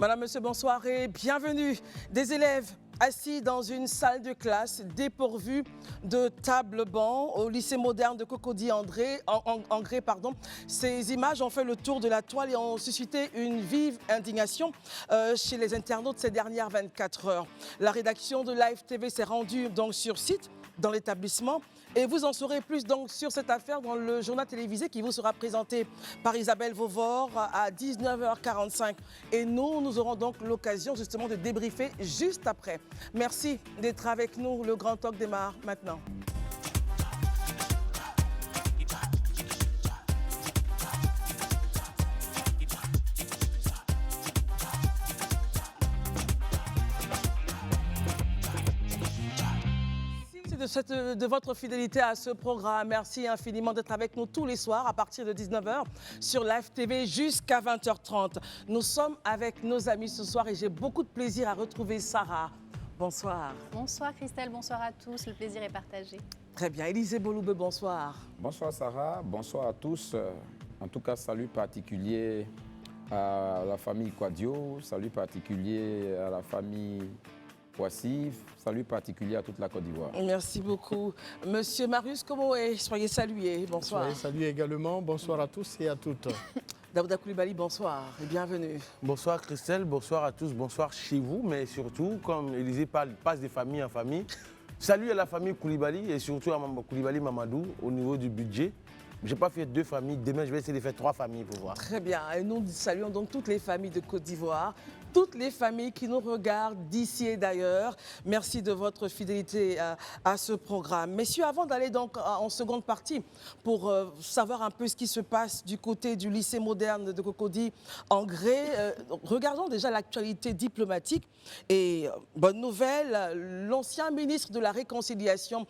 Madame, Monsieur, bonsoir et bienvenue. Des élèves assis dans une salle de classe dépourvue de table-banc au lycée moderne de Cocody-André. Ces images ont fait le tour de la toile et ont suscité une vive indignation chez les internautes ces dernières 24 heures. La rédaction de Live TV s'est rendue donc sur site dans l'établissement. Et vous en saurez plus donc sur cette affaire dans le journal télévisé qui vous sera présenté par Isabelle Vauvor à 19h45. Et nous aurons donc l'occasion justement de débriefer juste après. Merci d'être avec nous. Le Grand Talk démarre maintenant. De votre fidélité à ce programme. Merci infiniment d'être avec nous tous les soirs à partir de 19h sur Live TV jusqu'à 20h30. Nous sommes avec nos amis ce soir et j'ai beaucoup de plaisir à retrouver Sarah. Bonsoir. Bonsoir Christelle, bonsoir à tous. Le plaisir est partagé. Très bien. Élisée Boloube, bonsoir. Bonsoir Sarah, bonsoir à tous. En tout cas, salut particulier à la famille Quadio, salut particulier à la famille Poissy, salut particulier à toute la Côte d'Ivoire. Merci beaucoup. Monsieur Marius Komoé, soyez salué. Bonsoir. Soyez salués également. Bonsoir à tous et à toutes. Daouda Coulibaly, bonsoir et bienvenue. Bonsoir Christelle, bonsoir à tous, bonsoir chez vous, mais surtout, comme Élisée passe de famille en famille, salut à la famille Coulibaly et surtout à Coulibaly Mamadou au niveau du budget. Je n'ai pas fait 2 familles, demain je vais essayer de faire 3 familles pour voir. Très bien, et nous saluons donc toutes les familles de Côte d'Ivoire, toutes les familles qui nous regardent d'ici et d'ailleurs. Merci de votre fidélité à ce programme. Messieurs, avant d'aller donc en seconde partie pour savoir un peu ce qui se passe du côté du lycée moderne de Cocody-André, regardons déjà l'actualité diplomatique. Et bonne nouvelle, l'ancien ministre de la Réconciliation,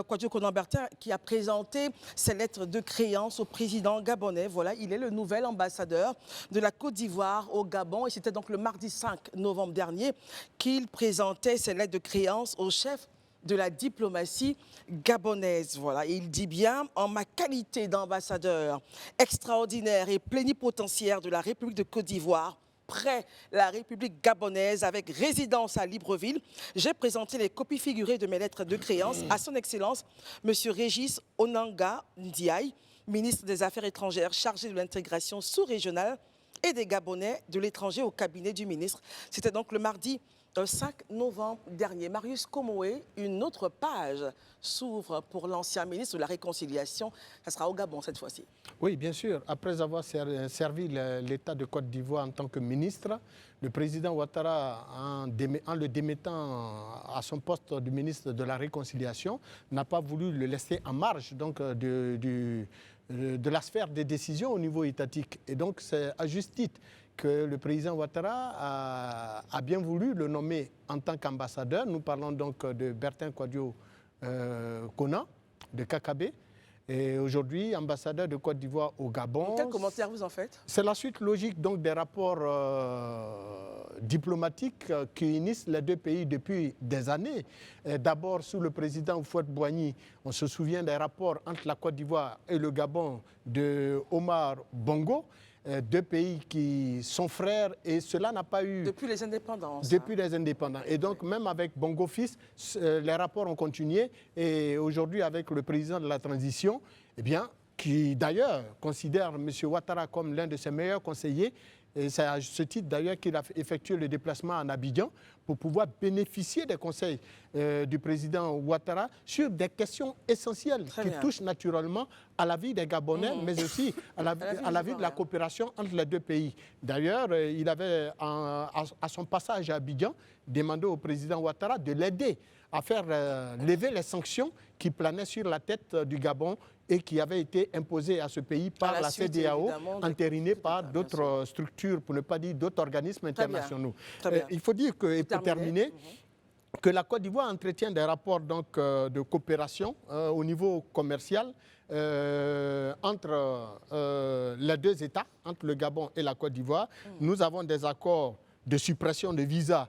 Kwadwo Konan-Bertin, qui a présenté ses lettres de créance au président gabonais. Voilà, il est le nouvel ambassadeur de la Côte d'Ivoire au Gabon. Et c'était donc le mardi 5 novembre dernier qu'il présentait ses lettres de créance au chef de la diplomatie gabonaise. Voilà, il dit bien, en ma qualité d'ambassadeur extraordinaire et plénipotentiaire de la République de Côte d'Ivoire, près la République gabonaise avec résidence à Libreville, j'ai présenté les copies figurées de mes lettres de créance à son Excellence, M. Régis Onanga Ndiaye, ministre des Affaires étrangères chargé de l'intégration sous-régionale et des Gabonais de l'étranger au cabinet du ministre. C'était donc le mardi 5 novembre dernier. Marius Komoé, une autre page s'ouvre pour l'ancien ministre de la Réconciliation. Ça sera au Gabon cette fois-ci. Oui, bien sûr. Après avoir servi l'État de Côte d'Ivoire en tant que ministre, le président Ouattara, en le démettant à son poste de ministre de la Réconciliation, n'a pas voulu le laisser en marge donc, de la sphère des décisions au niveau étatique. Et donc, c'est à juste titre que le président Ouattara a bien voulu le nommer en tant qu'ambassadeur. Nous parlons donc de Bertin Kwadwo Konan, de KKB, et aujourd'hui ambassadeur de Côte d'Ivoire au Gabon. Quel commentaire vous en faites? C'est la suite logique donc des rapports diplomatiques qui unissent les 2 pays depuis des années. D'abord sous le président Houphouët-Boigny, on se souvient des rapports entre la Côte d'Ivoire et le Gabon de Omar Bongo. 2 pays qui sont frères et cela n'a pas eu... Depuis les indépendances. Depuis les indépendances. Et donc même avec Bongo fils, les rapports ont continué et aujourd'hui avec le président de la transition, eh bien, qui d'ailleurs considère M. Ouattara comme l'un de ses meilleurs conseillers. Et c'est à ce titre d'ailleurs qu'il a effectué le déplacement en Abidjan pour pouvoir bénéficier des conseils du président Ouattara sur des questions essentielles qui touchent naturellement à la vie des Gabonais, mais aussi à la vie de la coopération entre les 2 pays. D'ailleurs, il avait, à son passage à Abidjan, demandé au président Ouattara de l'aider à faire lever les sanctions qui planaient sur la tête du Gabon et qui avaient été imposées à ce pays par la CEDEAO, entérinées par d'autres structures, pour ne pas dire d'autres organismes internationaux. Il faut dire que, et pour terminer, que la Côte d'Ivoire entretient des rapports donc, de coopération au niveau commercial entre les 2 États, entre le Gabon et la Côte d'Ivoire. Nous avons des accords de suppression de visas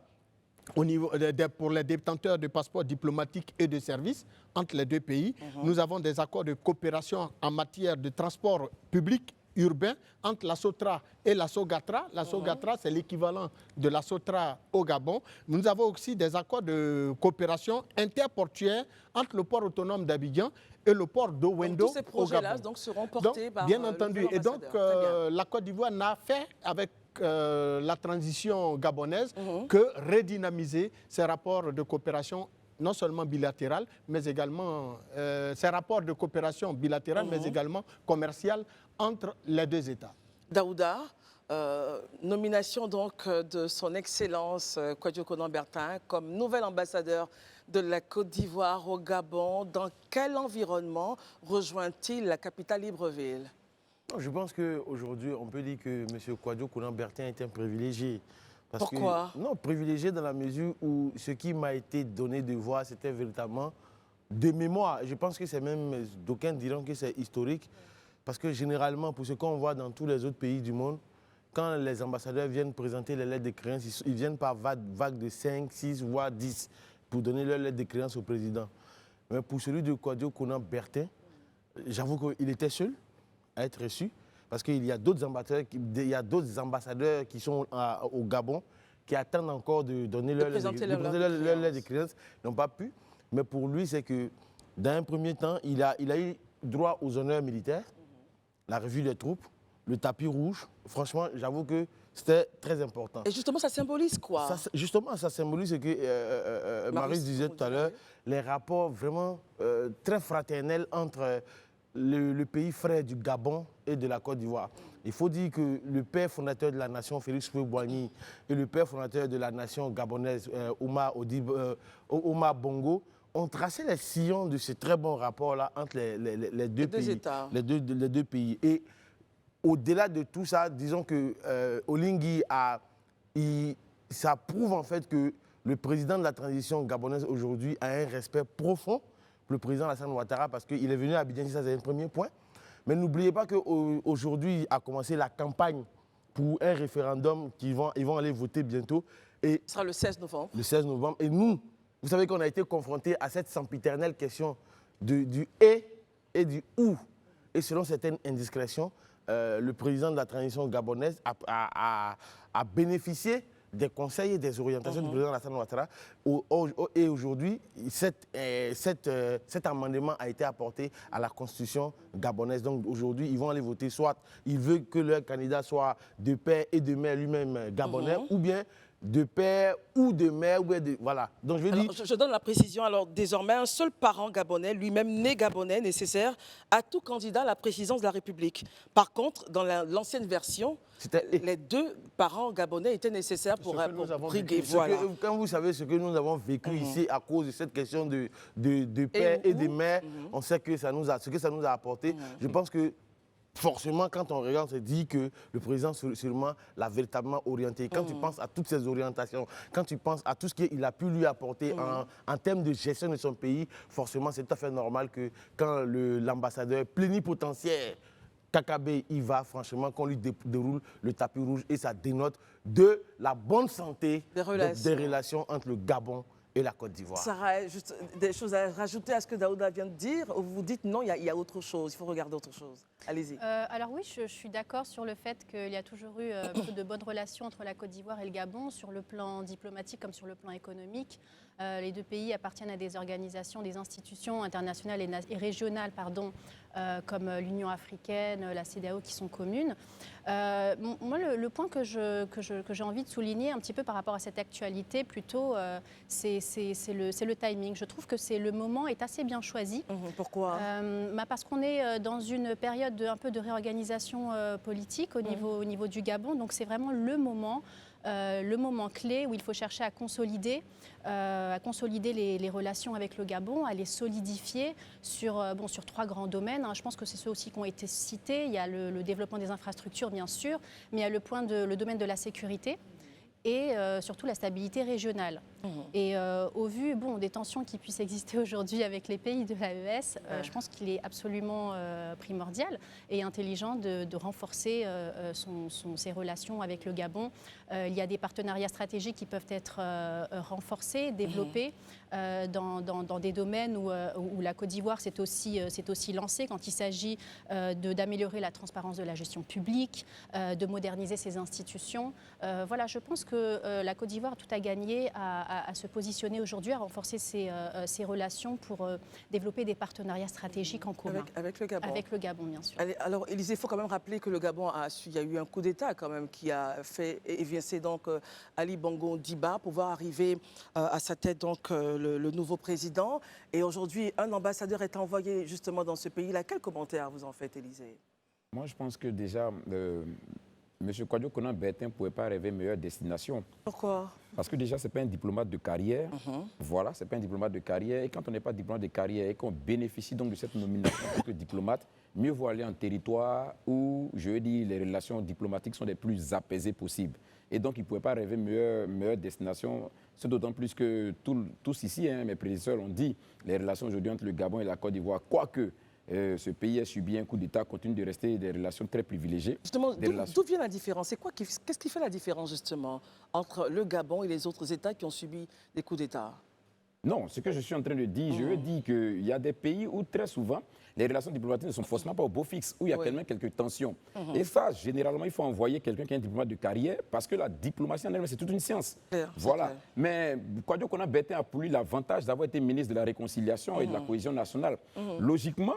au niveau pour les détenteurs de passeports diplomatiques et de services entre les 2 pays. Nous avons des accords de coopération en matière de transport public urbain entre la SOTRA et la SOGATRA. La SOGATRA, c'est l'équivalent de la SOTRA au Gabon. Nous avons aussi des accords de coopération interportuaire entre le port autonome d'Abidjan et le port d'Owendo tous ces au projets-là Gabon. seront portés par bien le entendu. nouvel Et donc, ambassadeur. Très bien. la Côte d'Ivoire n'a fait avec la transition gabonaise que redynamiser ces rapports de coopération non seulement bilatéral, mais également ces rapports de coopération bilatérale, mais également commercial entre les deux États. Daouda, nomination donc de son Excellence Kwadwo Konan-Bertin comme nouvel ambassadeur de la Côte d'Ivoire au Gabon. Dans quel environnement rejoint-il la capitale Libreville? Je pense qu'aujourd'hui, on peut dire que M. Kwadwo Konan-Bertin est un privilégié. Pourquoi? Non, privilégié dans la mesure où ce qui m'a été donné de voir, c'était véritablement de mémoire. Je pense que c'est même, d'aucuns diront que c'est historique, parce que généralement, pour ce qu'on voit dans tous les autres pays du monde, quand les ambassadeurs viennent présenter les lettres de créance, ils viennent par vague de 5, 6, voire 10 pour donner leurs lettres de créance au président. Mais pour celui de Kwadwo Konan-Bertin, j'avoue qu'il était seul à être reçu, parce qu'il y a d'autres ambassadeurs qui sont au Gabon qui attendent encore de donner leur lettre de créance. Ils n'ont pas pu. Mais pour lui, c'est que dans un premier temps, il a eu droit aux honneurs militaires, la revue des troupes, le tapis rouge. Franchement, j'avoue que c'était très important. Et justement, ça symbolise quoi? Justement, ça symbolise ce que Marius disait tout à l'heure, les rapports vraiment très fraternels entre le pays frère du Gabon et de la Côte d'Ivoire. Il faut dire que le père fondateur de la nation, Félix Houphouët-Boigny, et le père fondateur de la nation gabonaise, Omar Bongo, ont tracé les sillons de ce très bon rapport-là entre les deux pays. États. Les deux pays. Et au-delà de tout ça, disons que Oligui ça prouve en fait que le président de la transition gabonaise aujourd'hui a un respect profond pour le président Alassane Ouattara, parce qu'il est venu à Abidjan, ça c'est un premier point. Mais n'oubliez pas qu'aujourd'hui a commencé la campagne pour un référendum qu'ils vont aller voter bientôt. Et Ce sera le 16 novembre. Le 16 novembre. Et nous, vous savez qu'on a été confrontés à cette sempiternelle question du « et » et du « ou ». Et selon certaines indiscrétions, le président de la transition gabonaise a bénéficié des conseils et des orientations du président Alassane Ouattara. Et aujourd'hui, cet amendement a été apporté à la constitution gabonaise. Donc aujourd'hui, ils vont aller voter, soit ils veulent que leur candidat soit de père et de mère lui-même gabonais, ou bien de père ou de mère, ou bien de... Voilà. Donc je veux dire... Je donne la précision. Alors désormais, un seul parent gabonais, lui-même né gabonais, nécessaire à tout candidat à la présidence de la République. Par contre, dans l'ancienne version, les deux parents gabonais étaient nécessaires pour briguer. Voilà. Quand vous savez ce que nous avons vécu ici à cause de cette question de père et de mère, on sait que ce que ça nous a apporté. Je pense que forcément, quand on regarde, on se dit que le président sûrement l'a véritablement orienté. Quand tu penses à toutes ces orientations, quand tu penses à tout ce qu'il a pu lui apporter en termes de gestion de son pays, forcément, c'est tout à fait normal que quand l'ambassadeur plénipotentiaire Kakabe y va, franchement, qu'on lui déroule le tapis rouge, et ça dénote de la bonne santé des relations entre le Gabon et la Côte d'Ivoire. Sarah, juste des choses à rajouter à ce que Daouda vient de dire, ou vous dites non, il y a autre chose, il faut regarder autre chose. Allez-y. Alors oui, je suis d'accord sur le fait qu'il y a toujours eu de bonnes relations entre la Côte d'Ivoire et le Gabon, sur le plan diplomatique comme sur le plan économique. Les deux pays appartiennent à des organisations, des institutions internationales et régionales, comme l'Union africaine, la CEDEAO, qui sont communes. Moi, le point que j'ai envie de souligner un petit peu par rapport à cette actualité, plutôt, c'est le timing. Je trouve que le moment est assez bien choisi. Pourquoi? Parce qu'on est dans une période un peu de réorganisation politique au niveau du Gabon. Donc c'est vraiment le moment clé où il faut chercher à consolider les relations avec le Gabon, à les solidifier sur 3 grands domaines. Je pense que c'est ceux aussi qui ont été cités. Il y a le développement des infrastructures, bien sûr, mais il y a le domaine de la sécurité. et surtout la stabilité régionale. Et au vu des tensions qui puissent exister aujourd'hui avec les pays de l'AES, je pense qu'il est absolument primordial et intelligent de renforcer ses relations avec le Gabon. Il y a des partenariats stratégiques qui peuvent être renforcés, développés dans des domaines où la Côte d'Ivoire s'est aussi lancée quand il s'agit d'améliorer la transparence de la gestion publique, de moderniser ses institutions. Voilà, je pense que la Côte d'Ivoire a tout à gagner à se positionner aujourd'hui, à renforcer ses relations pour développer des partenariats stratégiques en commun. Avec le Gabon. Avec le Gabon, bien sûr. Allez, alors, Élisée, il faut quand même rappeler que le Gabon il y a eu un coup d'État quand même qui a fait évincer donc Ali Bongo Diba pour pouvoir arriver à sa tête donc le nouveau président. Et aujourd'hui, un ambassadeur est envoyé justement dans ce pays-là. Quel commentaire vous en faites, Élisée? Moi, je pense que déjà, M. Kwadwo Konan Bertin ne pouvait pas rêver meilleure destination. Pourquoi? Parce que déjà, ce n'est pas un diplomate de carrière. Voilà, ce n'est pas un diplomate de carrière. Et quand on n'est pas diplomate de carrière et qu'on bénéficie donc de cette nomination en tant que diplomate, mieux vaut aller en territoire où, je veux dire, les relations diplomatiques sont les plus apaisées possibles. Et donc, il ne pouvait pas rêver meilleure destination. C'est d'autant plus que tous ici, mes prédécesseurs l'ont dit, les relations aujourd'hui entre le Gabon et la Côte d'Ivoire, quoique ce pays a subi un coup d'État, continue de rester des relations très privilégiées. Justement, d'où vient la différence? Qu'est-ce qui fait la différence justement entre le Gabon et les autres États qui ont subi des coups d'État? Non, ce que je suis en train de dire, je veux dire qu'il y a des pays où très souvent, les relations diplomatiques ne sont forcément pas au beau fixe, où il y a quand même quelques tensions. Et ça, généralement, il faut envoyer quelqu'un qui est un diplomate de carrière, parce que la diplomatie en elle-même, c'est toute une science. Voilà. Clair. Mais Kwadwo Konan Bertin a pour lui l'avantage d'avoir été ministre de la Réconciliation et de la Cohésion nationale. Logiquement,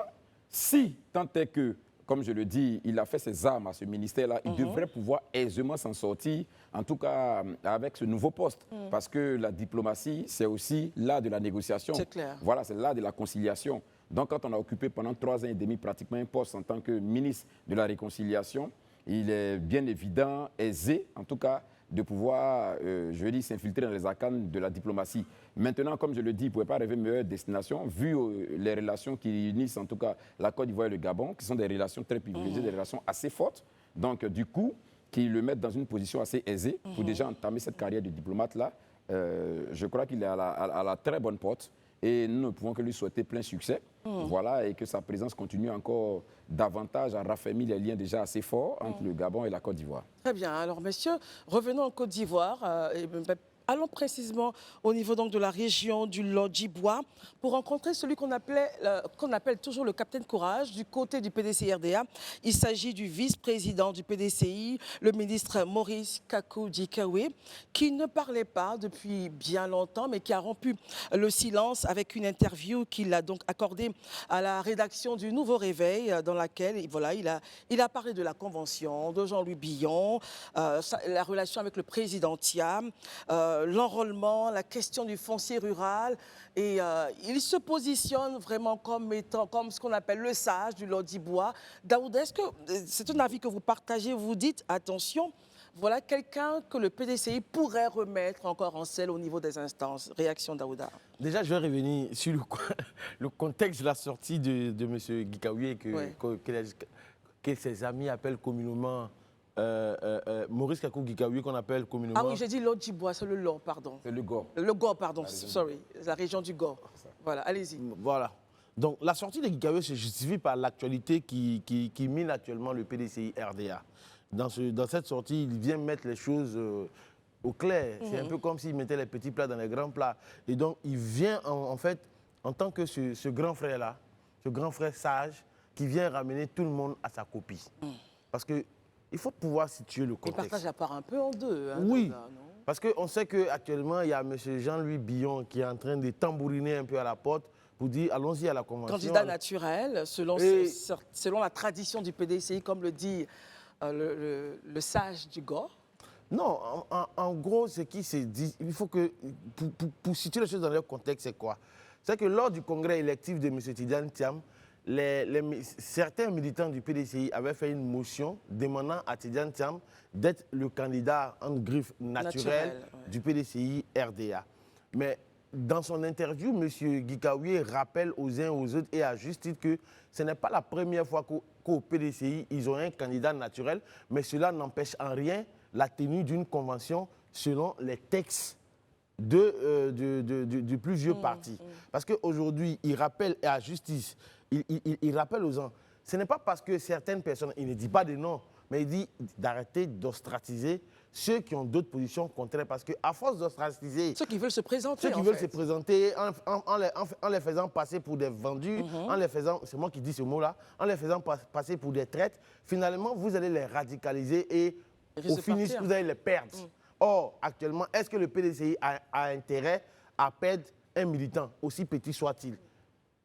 si tant est que, comme je le dis, il a fait ses armes à ce ministère-là, il devrait pouvoir aisément s'en sortir, en tout cas avec ce nouveau poste. Parce que la diplomatie, c'est aussi l'art de la négociation. C'est clair. Voilà, c'est l'art de la conciliation. Donc quand on a occupé pendant 3 ans et demi pratiquement un poste en tant que ministre de la Réconciliation, il est bien évident, aisé en tout cas, de pouvoir, je veux dire, s'infiltrer dans les arcanes de la diplomatie. Maintenant, comme je le dis, il ne pouvait pas rêver meilleure destination, vu les relations qui unissent en tout cas la Côte d'Ivoire et le Gabon, qui sont des relations très privilégiées, des relations assez fortes. Donc, du coup, qui le mettent dans une position assez aisée pour déjà entamer cette carrière de diplomate-là, je crois qu'il est à la très bonne porte. Et nous ne pouvons que lui souhaiter plein succès. Voilà, et que sa présence continue encore davantage à raffermir les liens déjà assez forts entre le Gabon et la Côte d'Ivoire. Très bien. Alors, messieurs, revenons en Côte d'Ivoire. Allons précisément au niveau donc de la région du Lodjibois pour rencontrer celui qu'on appelle toujours le capitaine Courage du côté du PDCI-RDA. Il s'agit du vice-président du PDCI, le ministre Maurice Kakou Dikawe, qui ne parlait pas depuis bien longtemps, mais qui a rompu le silence avec une interview qu'il a donc accordée à la rédaction du Nouveau Réveil, dans laquelle voilà, il a parlé de la Convention, de Jean-Louis Billon, la relation avec le président Thiam, l'enrôlement, la question du foncier rural. Et il se positionne vraiment comme ce qu'on appelle le sage du Lodjibois. Daouda, est-ce que c'est un avis que vous partagez? Vous dites, attention, voilà quelqu'un que le PDCI pourrait remettre encore en selle au niveau des instances. Réaction Daouda. Déjà, je vais revenir sur le contexte de la sortie de M. Gikawi que ses amis appellent communément Maurice Kakou Gikawi, qu'on appelle communément... Ah oui, j'ai dit Lodjibois, c'est le Lord, pardon. C'est le Gor. Le Gor, pardon, sorry, la région du Gor. Voilà, allez-y. Voilà. Donc, la sortie de Gikawi se justifie par l'actualité qui mine actuellement le PDCI-RDA. Dans cette sortie, il vient mettre les choses au clair. C'est un peu comme s'il mettait les petits plats dans les grands plats. Et donc, il vient en fait, en tant que ce grand frère-là, ce grand frère sage, qui vient ramener tout le monde à sa copie. Parce que il faut pouvoir situer le contexte. Il partage la part un peu en deux. Hein, oui, Daouda, non? parce qu'on sait qu'actuellement, il y a M. Jean-Louis Billon qui est en train de tambouriner un peu à la porte pour dire allons-y à la Convention. Candidat naturel, selon la tradition du PDCI, comme le dit le sage du Gor. Non, en gros, ce qui se dit, il faut que, pour situer les choses dans leur contexte, c'est quoi? C'est que lors du congrès électif de M. Tidjane Thiam, certains militants du PDCI avaient fait une motion demandant à Tidjane Thiam d'être le candidat en griffe naturelle du PDCI RDA. Mais dans son interview, M. Gikawi rappelle aux uns aux autres et à juste titre que ce n'est pas la première fois qu'au PDCI, ils ont un candidat naturel, mais cela n'empêche en rien la tenue d'une convention selon les textes du plus vieux parti. Parce qu'aujourd'hui, il rappelle à la justice, il rappelle aux gens, ce n'est pas parce que certaines personnes, il ne dit pas de nom, mais il dit d'arrêter d'ostratiser ceux qui ont d'autres positions contraires. Parce qu'à force d'ostratiser Ceux qui veulent se présenter, se présenter en les faisant passer pour des vendus, en les faisant, c'est moi qui dis ce mot-là, en les faisant passer pour des traites, finalement, vous allez les radicaliser et au finish, vous allez les perdre. Or, actuellement, est-ce que le PDCI a intérêt à perdre un militant, aussi petit soit-il?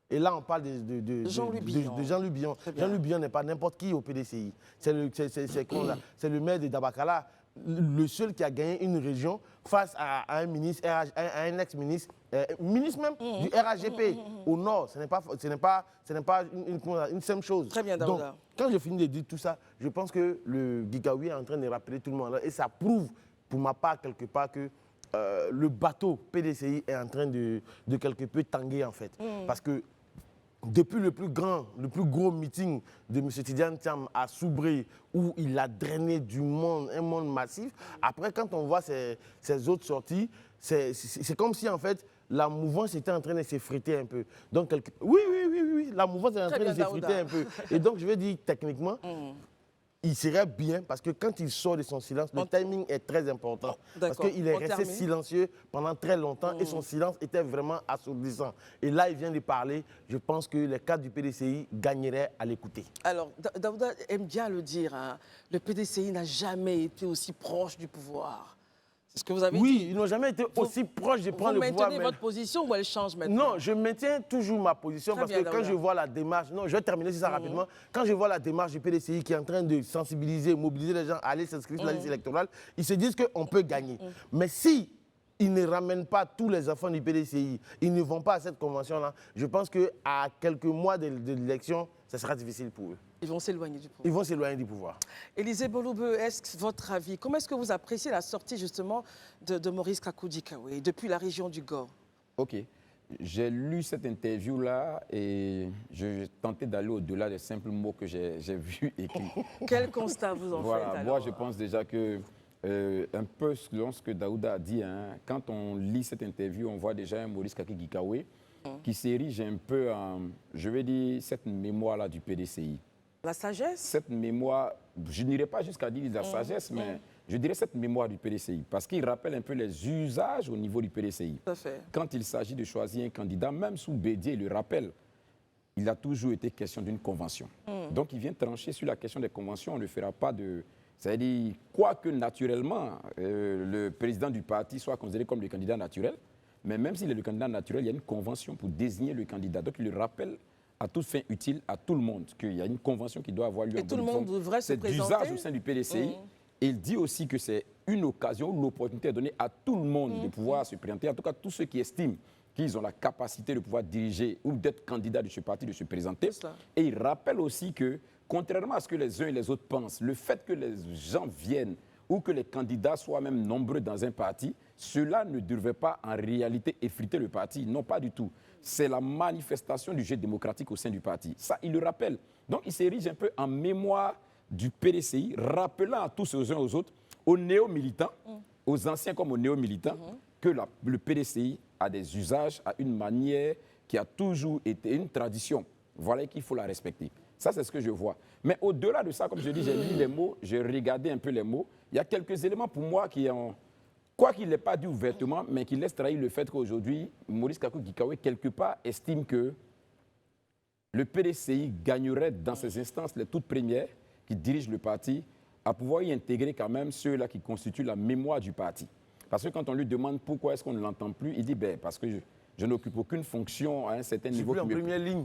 Et là, on parle de Jean-Louis Billon. Jean-Louis Billon. Jean-Louis Billon n'est pas n'importe qui au PDCI. C'est le maire de Dabakala, le seul qui a gagné une région face à un ministre, à un ex-ministre, ministre même du RAGP au nord. Ce n'est pas une simple chose. Très bien, donc, Daouda. quand je finis de dire tout ça, je pense que le Gigaoui est en train de rappeler tout le monde. Et ça prouve, pour ma part, quelque part, que le bateau PDCI est en train de quelque peu tanguer, en fait. Parce que depuis le plus gros meeting de M. Tidiane Thiam à Soubré, où il a drainé du monde, un monde massif, après, quand on voit ces autres sorties, c'est comme si, en fait, la mouvance était en train de s'effriter un peu. Donc, oui, la mouvance est en train de s'effriter un peu. Et donc, je vais dire, techniquement, il serait bien, parce que quand il sort de son silence, le timing est très important. Parce qu'il est resté silencieux pendant très longtemps et son silence était vraiment assourdissant. Et là, il vient de parler. Je pense que les cadres du PDCI gagneraient à l'écouter. Alors, Daouda aime bien le dire, hein, le PDCI n'a jamais été aussi proche du pouvoir. C'est ce que vous avez dit. Oui, ils n'ont jamais été aussi proches de prendre le pouvoir. Vous maintenez votre position ou elle change maintenant? Non, je maintiens toujours ma position parce que quand je vois la démarche, non, je vais terminer sur ça rapidement. Quand je vois la démarche du PDCI qui est en train de sensibiliser, mobiliser les gens à aller s'inscrire sur la liste électorale, ils se disent qu'on peut gagner. Mais si ils ne ramènent pas tous les enfants du PDCI, ils ne vont pas à cette convention-là, je pense qu'à quelques mois de l'élection, ça sera difficile pour eux. Ils vont s'éloigner du pouvoir. Ils vont s'éloigner du pouvoir. Élisée Boloubeu, est-ce votre avis? Comment est-ce que vous appréciez la sortie justement de Maurice Kakou-Dikaoui depuis la région du Gor? Ok. J'ai lu cette interview-là et je tentais d'aller au-delà des simples mots que j'ai vus écrits. Quel constat vous en faites alors? Moi, je pense déjà que, un peu selon ce que Daouda a dit, hein, quand on lit cette interview, on voit déjà un Maurice Kakou-Dikaoui qui s'érige un peu en, je vais dire, cette mémoire-là du PDCI. La sagesse? Cette mémoire, je n'irai pas jusqu'à dire la sagesse, mais je dirais cette mémoire du PDCI, parce qu'il rappelle un peu les usages au niveau du PDCI. Tout à fait. Quand il s'agit de choisir un candidat, même sous Bédier le rappelle, il a toujours été question d'une convention. Donc il vient trancher sur la question des conventions, on ne fera pas de... C'est-à-dire, quoique naturellement, le président du parti soit considéré comme le candidat naturel, mais même s'il est le candidat naturel, il y a une convention pour désigner le candidat. Donc il le rappelle à toute fin utile, à tout le monde, qu'il y a une convention qui doit avoir lieu. Et tout le monde devrait se présenter. C'est d'usage au sein du PDCI. Et il dit aussi que c'est une occasion, une opportunité donnée à tout le monde de pouvoir se présenter, en tout cas tous ceux qui estiment qu'ils ont la capacité de pouvoir diriger ou d'être candidat de ce parti, de se présenter. Et il rappelle aussi que, contrairement à ce que les uns et les autres pensent, le fait que les gens viennent ou que les candidats soient même nombreux dans un parti, cela ne devrait pas en réalité effriter le parti. Non, pas du tout. C'est la manifestation du jeu démocratique au sein du parti. Ça, il le rappelle. Donc, il s'érige un peu en mémoire du PDCI, rappelant à tous aux uns aux autres, aux néo-militants, aux anciens comme aux néo-militants, que le PDCI a des usages, a une manière qui a toujours été une tradition. Voilà qu'il faut la respecter. Ça, c'est ce que je vois. Mais au-delà de ça, comme je dis, j'ai lu les mots, j'ai regardé un peu les mots. Il y a quelques éléments pour moi qui ont... Quoi qu'il n'ait pas dit ouvertement, mais qui laisse trahir le fait qu'aujourd'hui, Maurice Kakou-Dikaoui, quelque part, estime que le PDCI gagnerait dans ces instances, les toutes premières, qui dirigent le parti, à pouvoir y intégrer quand même ceux-là qui constituent la mémoire du parti. Parce que quand on lui demande pourquoi est-ce qu'on ne l'entend plus, il dit parce que je n'occupe aucune fonction à un certain niveau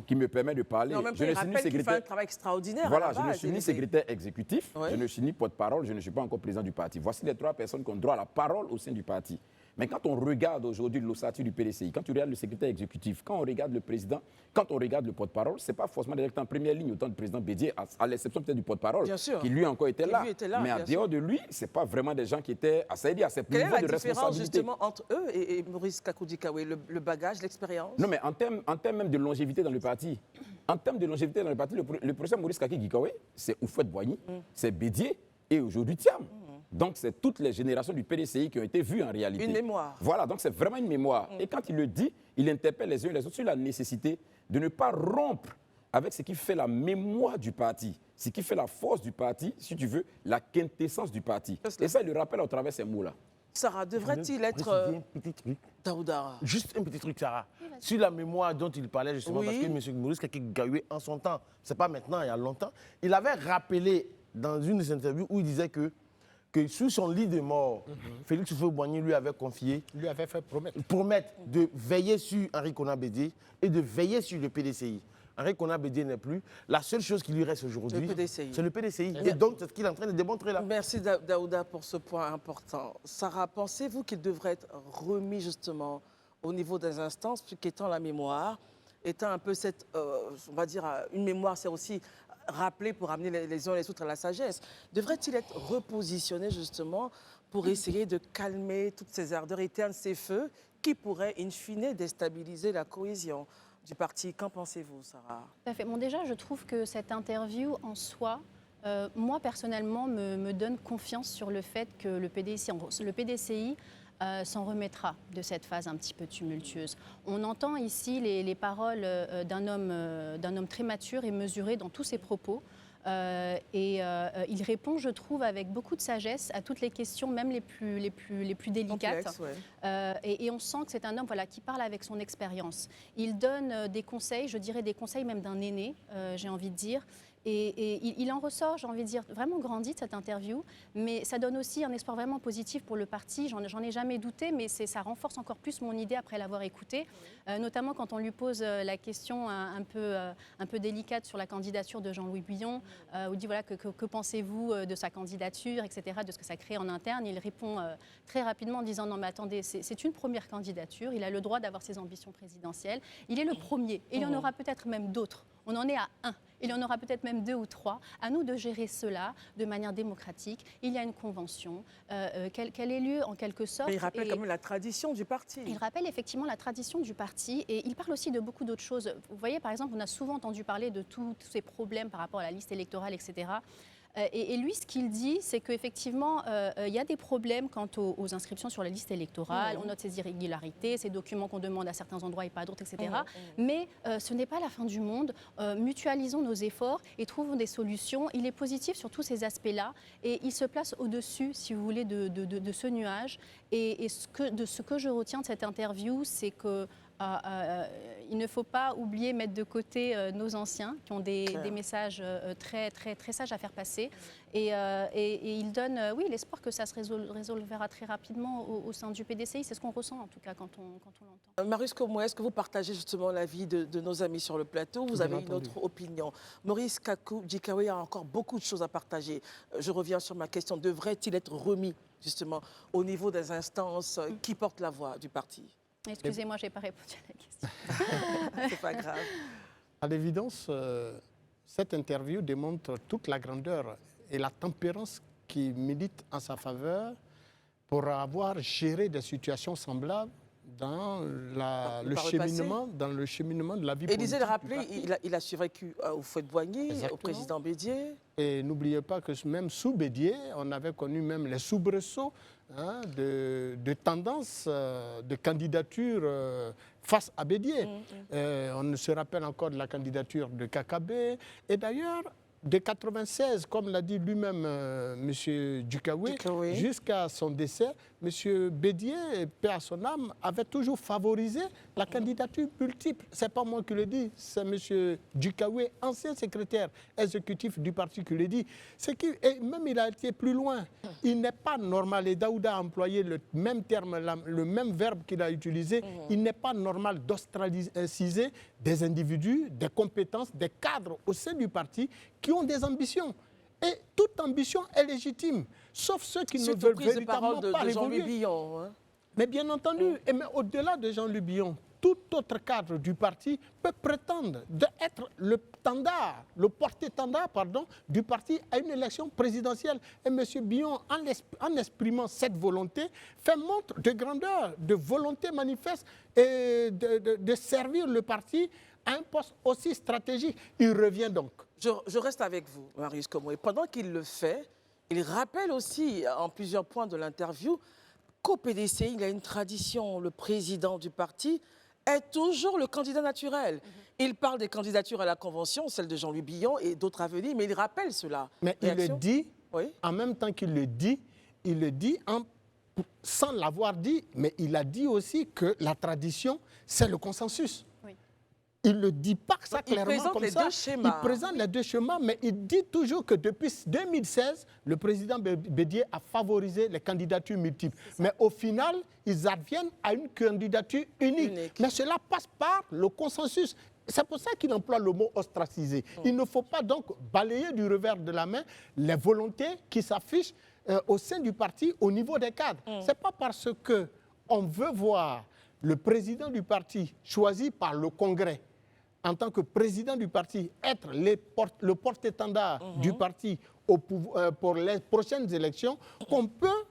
qui me permet de parler. Non, je ne suis ni secrétaire. Fait un travail extraordinaire. Voilà, je ne suis ni secrétaire exécutif, je ne suis ni porte-parole, je ne suis pas encore président du parti. Voici les trois personnes qui ont droit à la parole au sein du parti. Mais quand on regarde aujourd'hui l'ossature du PDCI, quand tu regardes le secrétaire exécutif, quand on regarde le président, quand on regarde le porte-parole, ce n'est pas forcément d'être en première ligne autant du président Bédier, à l'exception peut-être du porte-parole, qui lui encore était là. Mais en dehors de lui, ce n'est pas vraiment des gens qui étaient à ses niveaux de responsabilité. Quelle est la différence justement entre eux et Maurice Kakou-Dikaoui, le bagage, l'expérience? Non, mais en termes même de longévité dans le parti, le professeur Maurice Kakou-Dikaoui, c'est Houphouët-Boigny, c'est Bédier et aujourd'hui Thiam. Donc, c'est toutes les générations du PDCI qui ont été vues en réalité. Une mémoire. Voilà, donc c'est vraiment une mémoire. Et quand il le dit, il interpelle les uns et les autres sur la nécessité de ne pas rompre avec ce qui fait la mémoire du parti, ce qui fait la force du parti, si tu veux, la quintessence du parti. Et ça, il le rappelle à travers ces mots-là. Sarah, devrait-il être... Préciser un petit truc. Daouda. Juste un petit truc, Sarah. Sur la mémoire dont il parlait justement, Oui. parce que M. Maurice Kaké-Gawé, en son temps, c'est pas maintenant, il y a longtemps, il avait rappelé dans une de ses interviews où il disait que sous son lit de mort, Félix Houphouët-Boigny lui avait confié, Lui avait fait promettre. promettre de veiller sur Henri Konan Bédié et de veiller sur le PDCI. Henri Konan Bédié n'est plus. La seule chose qui lui reste aujourd'hui, Le PDCI. c'est le PDCI. Et donc, c'est ce qu'il est en train de démontrer là. Merci Daouda pour ce point important. Sarah, pensez-vous qu'il devrait être remis justement au niveau des instances, qu'étant la mémoire, étant un peu cette, on va dire, une mémoire, c'est aussi rappeler pour amener les uns et les autres à la sagesse. Devrait-il être repositionné justement pour essayer de calmer toutes ces ardeurs, éteindre ces feux qui pourraient in fine déstabiliser la cohésion du parti? Qu'en pensez-vous, Sarah? Tout à fait. Bon, déjà, je trouve que cette interview en soi, moi personnellement, me donne confiance sur le fait que le PDCI s'en remettra de cette phase un petit peu tumultueuse. On entend ici les paroles d'un homme très mature et mesuré dans tous ses propos. Il répond, je trouve, avec beaucoup de sagesse à toutes les questions, même les plus délicates. Complexe, ouais. Et on sent que c'est un homme qui parle avec son expérience. Il donne des conseils, je dirais des conseils même d'un aîné, j'ai envie de dire. Et il en ressort, j'ai envie de dire, vraiment grandi de cette interview, mais ça donne aussi un espoir vraiment positif pour le parti. J'en ai jamais douté, mais ça renforce encore plus mon idée après l'avoir écouté, notamment quand on lui pose la question un peu délicate sur la candidature de Jean-Louis Billon, où il dit voilà, que pensez-vous de sa candidature, etc., de ce que ça crée en interne. Il répond très rapidement en disant non mais attendez, c'est une première candidature, il a le droit d'avoir ses ambitions présidentielles, il est le premier, et il y en aura peut-être même d'autres. On en est à 1. Il y en aura peut-être même 2 ou 3. À nous de gérer cela de manière démocratique. Il y a une convention qu'elle ait lieu en quelque sorte. Mais il rappelle quand même la tradition du parti. Il rappelle effectivement la tradition du parti et il parle aussi de beaucoup d'autres choses. Vous voyez, par exemple, on a souvent entendu parler de tous ces problèmes par rapport à la liste électorale, etc. Et lui, ce qu'il dit, c'est qu'effectivement, il y a des problèmes quant aux inscriptions sur la liste électorale. On note ces irrégularités, ces documents qu'on demande à certains endroits et pas à d'autres, etc. Mais ce n'est pas la fin du monde. Mutualisons nos efforts et trouvons des solutions. Il est positif sur tous ces aspects-là et il se place au-dessus, si vous voulez, de ce nuage. Et de ce que je retiens de cette interview, c'est que il ne faut pas oublier, mettre de côté nos anciens qui ont des messages très, très, très sages à faire passer. Et il donne l'espoir que ça se résolvera très rapidement au sein du PDCI. C'est ce qu'on ressent en tout cas quand on l'entend. Maurice Komoué, est-ce que vous partagez justement l'avis de nos amis sur le plateau? Vous avez une autre opinion? Maurice Kaké-Gawé a encore beaucoup de choses à partager. Je reviens sur ma question. Devrait-il être remis justement au niveau des instances qui portent la voix du parti? Excusez-moi, je n'ai pas répondu à la question. C'est pas grave. À l'évidence, cette interview démontre toute la grandeur et la tempérance qui milite en sa faveur pour avoir géré des situations semblables dans le cheminement de la vie politique. Élisée l'a rappelé, il a survécu au Houphouët-Boigny, au président Bédié. Et n'oubliez pas que même sous Bédié, on avait connu même les soubresauts de tendance de candidature face à Bédié. On se rappelle encore de la candidature de Kakabé. Et d'ailleurs, de 1996, comme l'a dit lui-même M. Dukawé, jusqu'à son décès, M. Bédié, paix à son âme, avait toujours favorisé la candidature multiple. Ce n'est pas moi qui le dis, c'est M. Dukawé, ancien secrétaire exécutif du parti qui le dit. Et même il a été plus loin. Il n'est pas normal, et Daouda a employé le même terme, le même verbe qu'il a utilisé, il n'est pas normal d'ostraciser des individus, des compétences, des cadres au sein du parti qui ont des ambitions. Et toute ambition est légitime, sauf ceux qui ne veulent véritablement pas évoluer. Jean-Louis Billon, hein. Mais bien entendu, mais au-delà de Jean-Louis Billon, tout autre cadre du parti peut prétendre d'être le porte-étendard du parti à une élection présidentielle. Et M. Billon, en exprimant cette volonté, fait montre de grandeur, de volonté manifeste et de servir le parti à un poste aussi stratégique. Il revient donc. Je reste avec vous, Maurice Komoué. Pendant qu'il le fait, Il rappelle aussi, en plusieurs points de l'interview, qu'au PDCI, il y a une tradition. Le président du parti est toujours le candidat naturel. Il parle des candidatures à la Convention, celle de Jean-Louis Billon et d'autres à venir, mais il rappelle cela. Mais il le dit, oui. en même temps qu'il le dit, sans l'avoir dit, mais il a dit aussi que la tradition, c'est le consensus. Oui. Il ne le dit pas ça clairement présente comme les ça. deux schémas. Il présente les deux schémas, mais il dit toujours que depuis 2016, le président Bédié a favorisé les candidatures multiples. Mais au final, ils adviennent à une candidature unique. Mais cela passe par le consensus. C'est pour ça qu'il emploie le mot ostracisé. Il ne faut pas donc balayer du revers de la main les volontés qui s'affichent au sein du parti au niveau des cadres. Ce n'est pas parce qu'on veut voir le président du parti choisi par le Congrès en tant que président du parti être le porte-étendard du parti pour les prochaines élections qu'on peut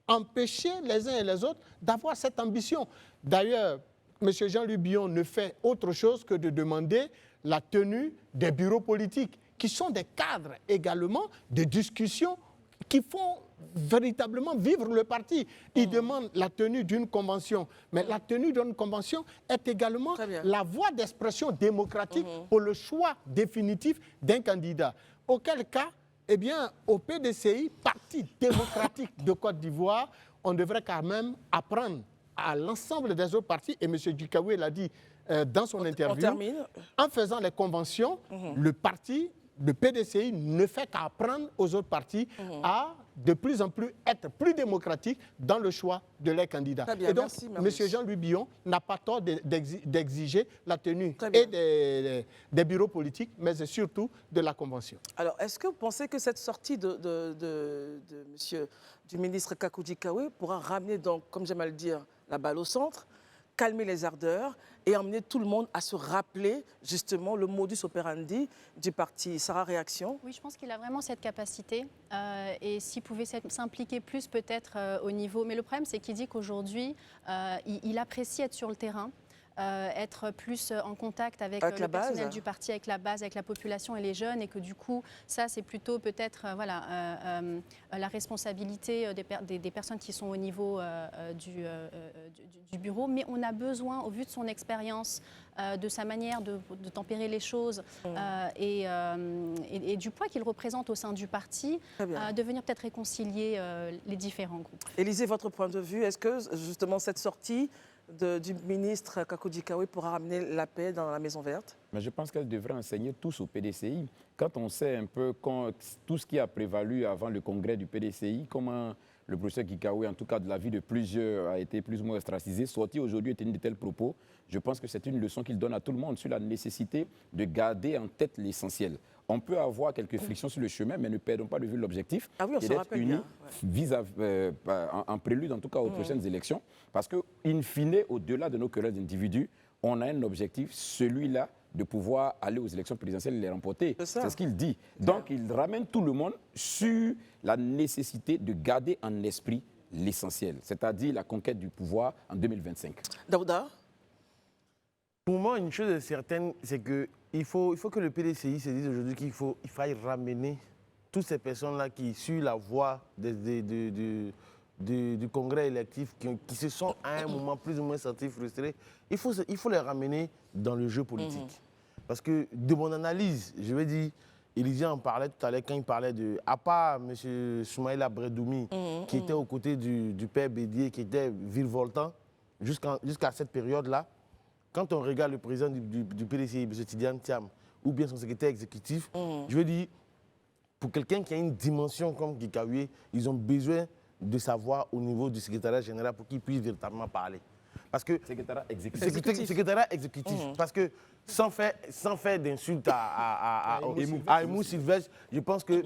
empêcher les uns et les autres d'avoir cette ambition. D'ailleurs, M. Jean-Louis Billon ne fait autre chose que de demander la tenue des bureaux politiques, qui sont des cadres également de discussion qui font véritablement vivre le parti. Il demande la tenue d'une convention. Mais la tenue d'une convention est également la voie d'expression démocratique pour le choix définitif d'un candidat. Auquel cas, eh bien, au PDCI, Parti démocratique de Côte d'Ivoire, on devrait quand même apprendre à l'ensemble des autres partis, et M. Djikaoué l'a dit dans son interview, en faisant les conventions, le PDCI ne fait qu'apprendre aux autres partis à de plus en plus être plus démocratiques dans le choix de leurs candidats. Et donc, M. Jean-Louis Billon n'a pas tort d'exiger la tenue et des bureaux politiques, mais surtout de la convention. Alors, est-ce que vous pensez que cette sortie du ministre Kakou Djikaoué pourra ramener, donc, comme j'aime à le dire, la balle au centre, calmer les ardeurs et emmener tout le monde à se rappeler justement le modus operandi du parti? Sarah, réaction? Oui, je pense qu'il a vraiment cette capacité et s'il pouvait s'impliquer plus peut-être au niveau... Mais le problème, c'est qu'il dit qu'aujourd'hui, il apprécie être sur le terrain. Être plus en contact avec le personnel du parti, avec la base, avec la population et les jeunes, et que du coup, ça, c'est plutôt peut-être la responsabilité des personnes qui sont au niveau du bureau. Mais on a besoin, au vu de son expérience, de sa manière de tempérer les choses et du poids qu'il représente au sein du parti, de venir peut-être réconcilier les différents groupes. Élisée, votre point de vue, est-ce que justement cette sortie du ministre Kakou Djikaoué pourra ramener la paix dans la Maison Verte? Mais je pense qu'elle devrait enseigner tous au PDCI. Quand on sait un peu tout ce qui a prévalu avant le congrès du PDCI, comment le professeur Djikaoué, en tout cas de la vie de plusieurs, a été plus ou moins ostracisé, sorti aujourd'hui et tenu de tels propos, je pense que c'est une leçon qu'il donne à tout le monde sur la nécessité de garder en tête l'essentiel. On peut avoir quelques frictions sur le chemin, mais ne perdons pas de vue l'objectif, qui est d'être unis en prélude, en tout cas, aux prochaines élections. Parce que, in fine, au-delà de nos querelles d'individus, on a un objectif, celui-là, de pouvoir aller aux élections présidentielles et les remporter. C'est ce qu'il dit. Donc, il ramène tout le monde sur la nécessité de garder en esprit l'essentiel, c'est-à-dire la conquête du pouvoir en 2025. Daouda? Pour moi, une chose est certaine, c'est qu'il faut que le PDCI se dise aujourd'hui qu'il faille ramener toutes ces personnes-là qui suivent la voie du congrès électif, qui se sont à un moment plus ou moins sentis frustrés. Il faut les ramener dans le jeu politique. Parce que de mon analyse, je vais dire, Élisée en parlait tout à l'heure quand il parlait à part M. Soumaïla Bredoumi, qui était aux côtés du père Bédié, qui était virevoltant jusqu'à cette période-là. Quand on regarde le président du PDCI, M. Tidiane Thiam, ou bien son secrétaire exécutif, je veux dire, pour quelqu'un qui a une dimension comme Djikaoué, ils ont besoin de savoir au niveau du secrétariat général pour qu'il puisse véritablement parler. Parce que secrétariat exécutif. Secrétariat exécutif. Parce que sans faire d'insultes à Aimou Sylvestre, je pense que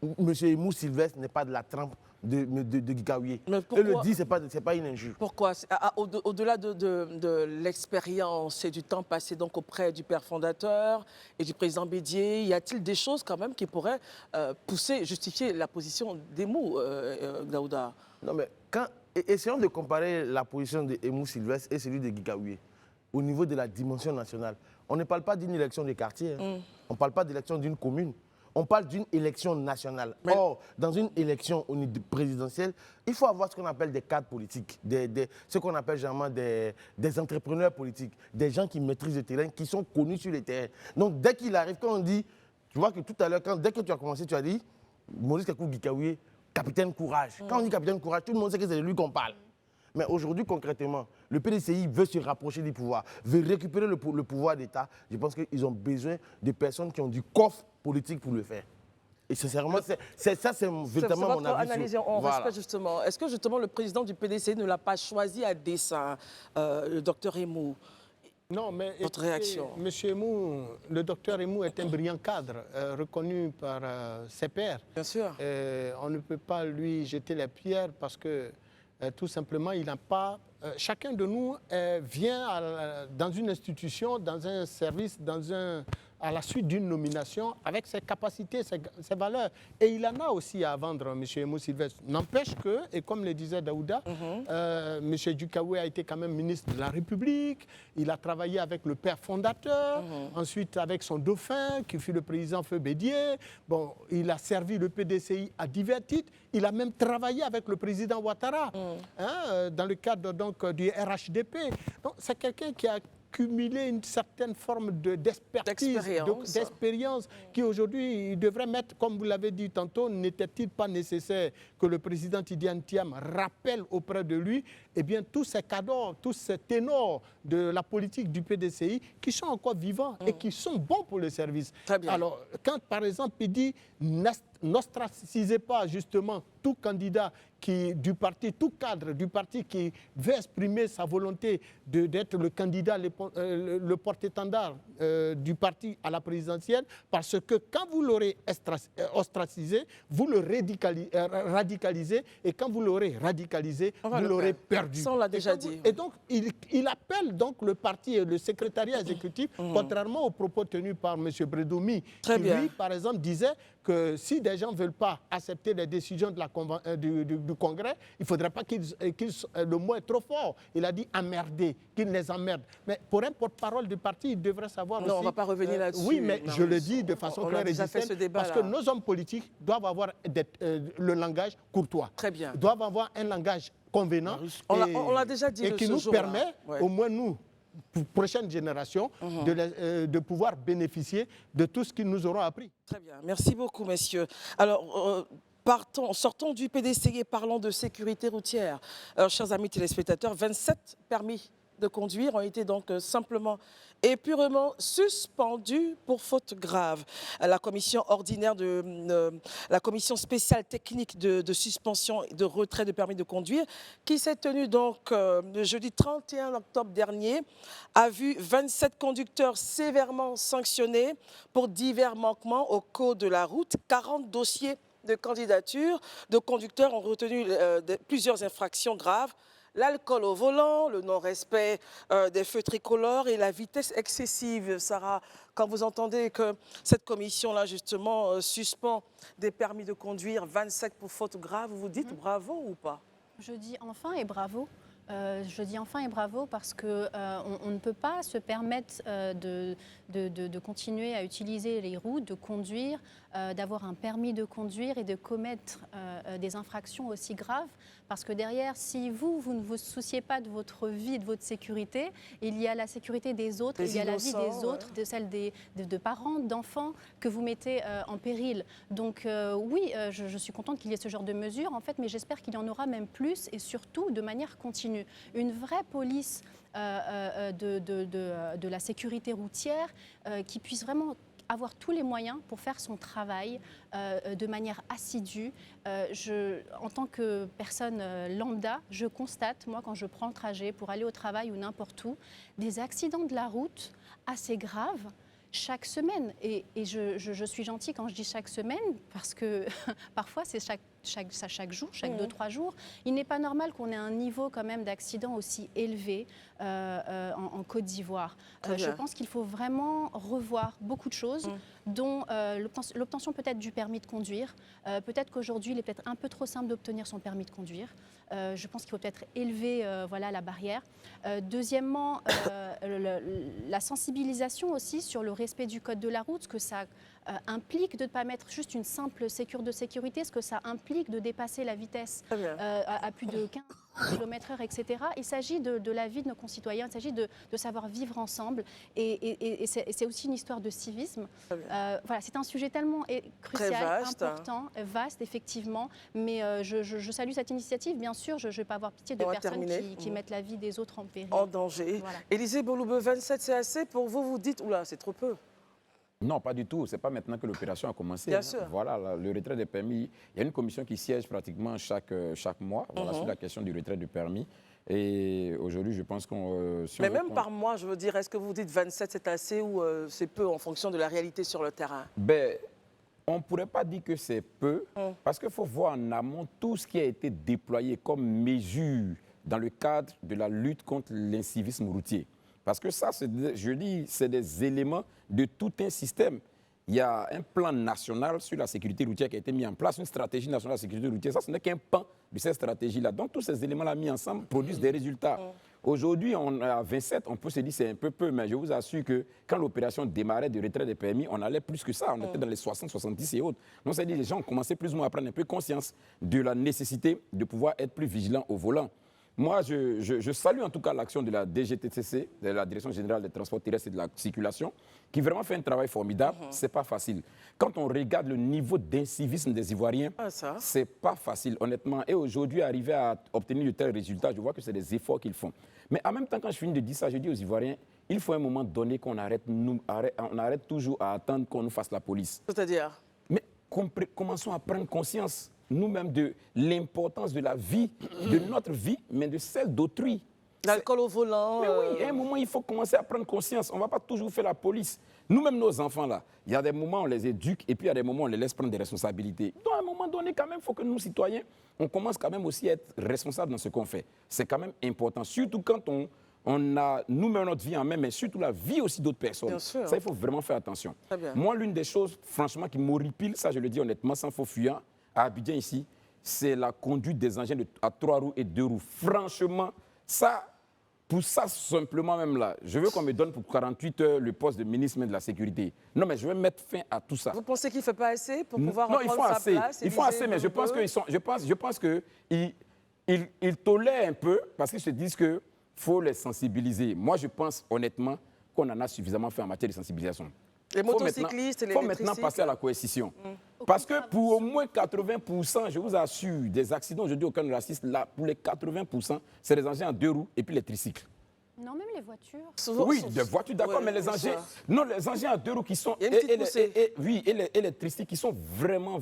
M. Aimou Sylvestre n'est pas de la trempe de Djikaoué. Et le dit, ce n'est pas une injure. Pourquoi? Au-delà de l'expérience et du temps passé donc auprès du père fondateur et du président Bédié, y a-t-il des choses quand même qui pourraient justifier la position d'Aimou, Daouda? Non, mais essayons de comparer la position d'Aimou Sylvestre et celui de Djikaoué au niveau de la dimension nationale. On ne parle pas d'une élection de quartier, on ne parle pas d'élection d'une commune. On parle d'une élection nationale. Or, dans une élection présidentielle, il faut avoir ce qu'on appelle des cadres politiques, ce qu'on appelle généralement des entrepreneurs politiques, des gens qui maîtrisent le terrain, qui sont connus sur le terrain. Donc, dès qu'il arrive, quand on dit, tu vois que tout à l'heure, dès que tu as commencé, tu as dit, Maurice Kakou Gikaoué, capitaine courage. Quand on dit capitaine courage, tout le monde sait que c'est de lui qu'on parle. Mais aujourd'hui, concrètement, le PDCI veut se rapprocher du pouvoir, veut récupérer le pouvoir d'État. Je pense qu'ils ont besoin de personnes qui ont du coffre politique pour le faire. Et sincèrement, c'est véritablement mon avis. Analyse, on respecte justement. Est-ce que justement le président du PDCI ne l'a pas choisi à dessein, le docteur Emou? Non, mais votre réaction? Monsieur Emou, le docteur Emou est un brillant cadre, reconnu par ses pairs. Bien sûr. On ne peut pas lui jeter les pierres parce que tout simplement, il n'a pas... chacun de nous vient dans une institution, dans un service, à la suite d'une nomination, avec ses capacités, ses valeurs. Et il en a aussi à vendre, M. Emou Sylvestre. N'empêche que, et comme le disait Daouda, M. Dukaoué a été quand même ministre de la République, il a travaillé avec le père fondateur, ensuite avec son dauphin, qui fut le président Feu Bédier. Bon, il a servi le PDCI à divers titres. Il a même travaillé avec le président Ouattara, dans le cadre donc, du RHDP. Donc, c'est quelqu'un qui a cumuler une certaine forme d'expérience qui aujourd'hui devrait mettre, comme vous l'avez dit tantôt, n'était-il pas nécessaire que le président Tidiane Thiam rappelle auprès de lui tous ces cadors, tous ces ténors de la politique du PDCI qui sont encore vivants et qui sont bons pour le service. Très bien. Alors, quand par exemple il dit n'ostracisez pas justement tout candidat du parti, tout cadre du parti qui veut exprimer sa volonté d'être le candidat, le porte-étendard du parti à la présidentielle, parce que quand vous l'aurez ostracisé, vous le radicalisez, et quand vous l'aurez radicalisé, vous l'aurez perdu. Ça, on l'a déjà dit. Et donc, il appelle donc le parti et le secrétariat exécutif, contrairement aux propos tenus par M. Bredoumi, qui lui, par exemple, disait que si des gens ne veulent pas accepter les décisions de du Congrès, il ne faudrait pas le mot est trop fort. Il a dit emmerder, qu'ils les emmerdent. Mais pour un porte-parole du parti, il devrait savoir aussi... Non, on ne va pas revenir là-dessus. Oui, mais je le dis de façon claire et distincte, parce que nos hommes politiques doivent avoir le langage courtois. Très bien. Ils doivent avoir un langage convenant. On l'a déjà dit et qui nous permet, au moins nous, pour prochaine génération, de pouvoir bénéficier de tout ce qu'ils nous auront appris. Très bien. Merci beaucoup, messieurs. Alors, sortons du PDCI et parlons de sécurité routière. Alors, chers amis téléspectateurs, 27 permis de conduire ont été donc simplement et purement suspendus pour faute grave. La commission ordinaire la commission spéciale technique de suspension et de retrait de permis de conduire, qui s'est tenue donc le jeudi 31 octobre dernier, a vu 27 conducteurs sévèrement sanctionnés pour divers manquements au code de la route. 40 dossiers de candidature de conducteurs ont retenu plusieurs infractions graves. L'alcool au volant, le non-respect des feux tricolores et la vitesse excessive. Sarah, quand vous entendez que cette commission-là, justement, suspend des permis de conduire 27 pour faute grave, vous dites bravo ou pas? Je dis enfin et bravo. Je dis enfin et bravo parce qu'on ne peut pas se permettre de continuer à utiliser les routes, de conduire, d'avoir un permis de conduire et de commettre des infractions aussi graves. Parce que derrière, si vous ne vous souciez pas de votre vie, de votre sécurité, il y a la sécurité des autres, il y a la vie des autres, de celle de parents, d'enfants que vous mettez en péril. Donc oui, je suis contente qu'il y ait ce genre de mesures, en fait, mais j'espère qu'il y en aura même plus et surtout de manière continue. Une vraie police de la sécurité routière qui puisse vraiment avoir tous les moyens pour faire son travail de manière assidue. En tant que personne lambda, je constate, moi, quand je prends le trajet pour aller au travail ou n'importe où, des accidents de la route assez graves chaque semaine. Et je suis gentille quand je dis chaque semaine, parce que parfois c'est chaque jour, chaque 2-3 jours. Il n'est pas normal qu'on ait un niveau quand même d'accident aussi élevé en Côte d'Ivoire. Je pense qu'il faut vraiment revoir beaucoup de choses, dont l'obtention peut-être du permis de conduire. Peut-être qu'aujourd'hui, il est peut-être un peu trop simple d'obtenir son permis de conduire. Je pense qu'il faut peut-être élever la barrière. Deuxièmement, la sensibilisation aussi sur le respect du code de la route, ce que ça implique de ne pas mettre juste une simple sécure de sécurité, est-ce que ça implique de dépasser la vitesse à plus de 15 km/h, etc. Il s'agit de la vie de nos concitoyens, il s'agit de savoir vivre ensemble et c'est aussi une histoire de civisme. Voilà, c'est un sujet tellement crucial, important, vaste effectivement, mais je salue cette initiative, bien sûr, je ne vais pas avoir pitié de personnes qui mettent la vie des autres en péril. En danger. Voilà. Élisée Boloube, 27 c'est assez pour vous, vous dites, oula, c'est trop peu. Non, pas du tout. Ce n'est pas maintenant que l'opération a commencé. Bien sûr. Voilà, le retrait des permis. Il y a une commission qui siège pratiquement chaque mois sur la question du retrait du permis. Et aujourd'hui, je pense qu'on... Mais même par mois, je veux dire, est-ce que vous dites 27 c'est assez ou c'est peu en fonction de la réalité sur le terrain? On ne pourrait pas dire que c'est peu, parce qu'il faut voir en amont tout ce qui a été déployé comme mesure dans le cadre de la lutte contre l'incivisme routier. Parce que ça, je dis, c'est des éléments de tout un système. Il y a un plan national sur la sécurité routière qui a été mis en place, une stratégie nationale de la sécurité routière. Ça, ce n'est qu'un pan de cette stratégie-là. Donc, tous ces éléments-là mis ensemble produisent des résultats. Aujourd'hui, on est à 27, on peut se dire que c'est un peu, mais je vous assure que quand l'opération démarrait de retrait des permis, on allait plus que ça. On était dans les 60, 70 et autres. Donc, c'est-à-dire que les gens ont commencé plus ou moins à prendre un peu conscience de la nécessité de pouvoir être plus vigilants au volant. Moi, je salue en tout cas l'action de la DGTCC, de la Direction Générale des Transports Terrestres et de la Circulation, qui vraiment fait un travail formidable. Ce n'est pas facile. Quand on regarde le niveau d'incivisme des Ivoiriens, ce n'est pas facile, honnêtement. Et aujourd'hui, arriver à obtenir de tels résultats, je vois que c'est des efforts qu'ils font. Mais en même temps, quand je finis de dire ça, je dis aux Ivoiriens, il faut à un moment donné qu'on arrête toujours à attendre qu'on nous fasse la police. C'est-à-dire? Mais commençons à prendre conscience nous-mêmes de l'importance de la vie, de notre vie, mais de celle d'autrui. L'alcool au volant. Mais oui, à un moment, il faut commencer à prendre conscience. On ne va pas toujours faire la police. Nous-mêmes, nos enfants, là, il y a des moments où on les éduque et puis il y a des moments où on les laisse prendre des responsabilités. Donc, à un moment donné, quand même, il faut que nous, citoyens, on commence quand même aussi à être responsables dans ce qu'on fait. C'est quand même important, surtout quand on a nous-mêmes notre vie en main, mais surtout la vie aussi d'autres personnes. Bien sûr. Ça, il faut vraiment faire attention. Moi, l'une des choses, franchement, qui m'horripile, ça, je le dis honnêtement, sans faux fuyant, à Abidjan ici, c'est la conduite des engins à 3 roues et 2 roues. Franchement, ça, pour ça simplement même là, je veux qu'on me donne pour 48 heures le poste de ministre de la Sécurité. Non, mais je vais mettre fin à tout ça. Vous pensez qu'il ne fait pas assez pour pouvoir reprendre sa place? Il faut assez, mais je pense qu'ils tolèrent un peu parce qu'ils se disent qu'il faut les sensibiliser. Moi, je pense honnêtement qu'on en a suffisamment fait en matière de sensibilisation. Les motocyclistes et les électriciens. Il faut maintenant passer à la coercition. Parce que pour au moins 80%, je vous assure, des accidents, je dis aucun ne l'assiste, là, pour les 80%, c'est les engins à 2 roues et puis les tricycles. Non, même les voitures. Oui, des voitures, d'accord, mais les engins, non, les engins à 2 roues qui sont, et les tricycles qui sont vraiment,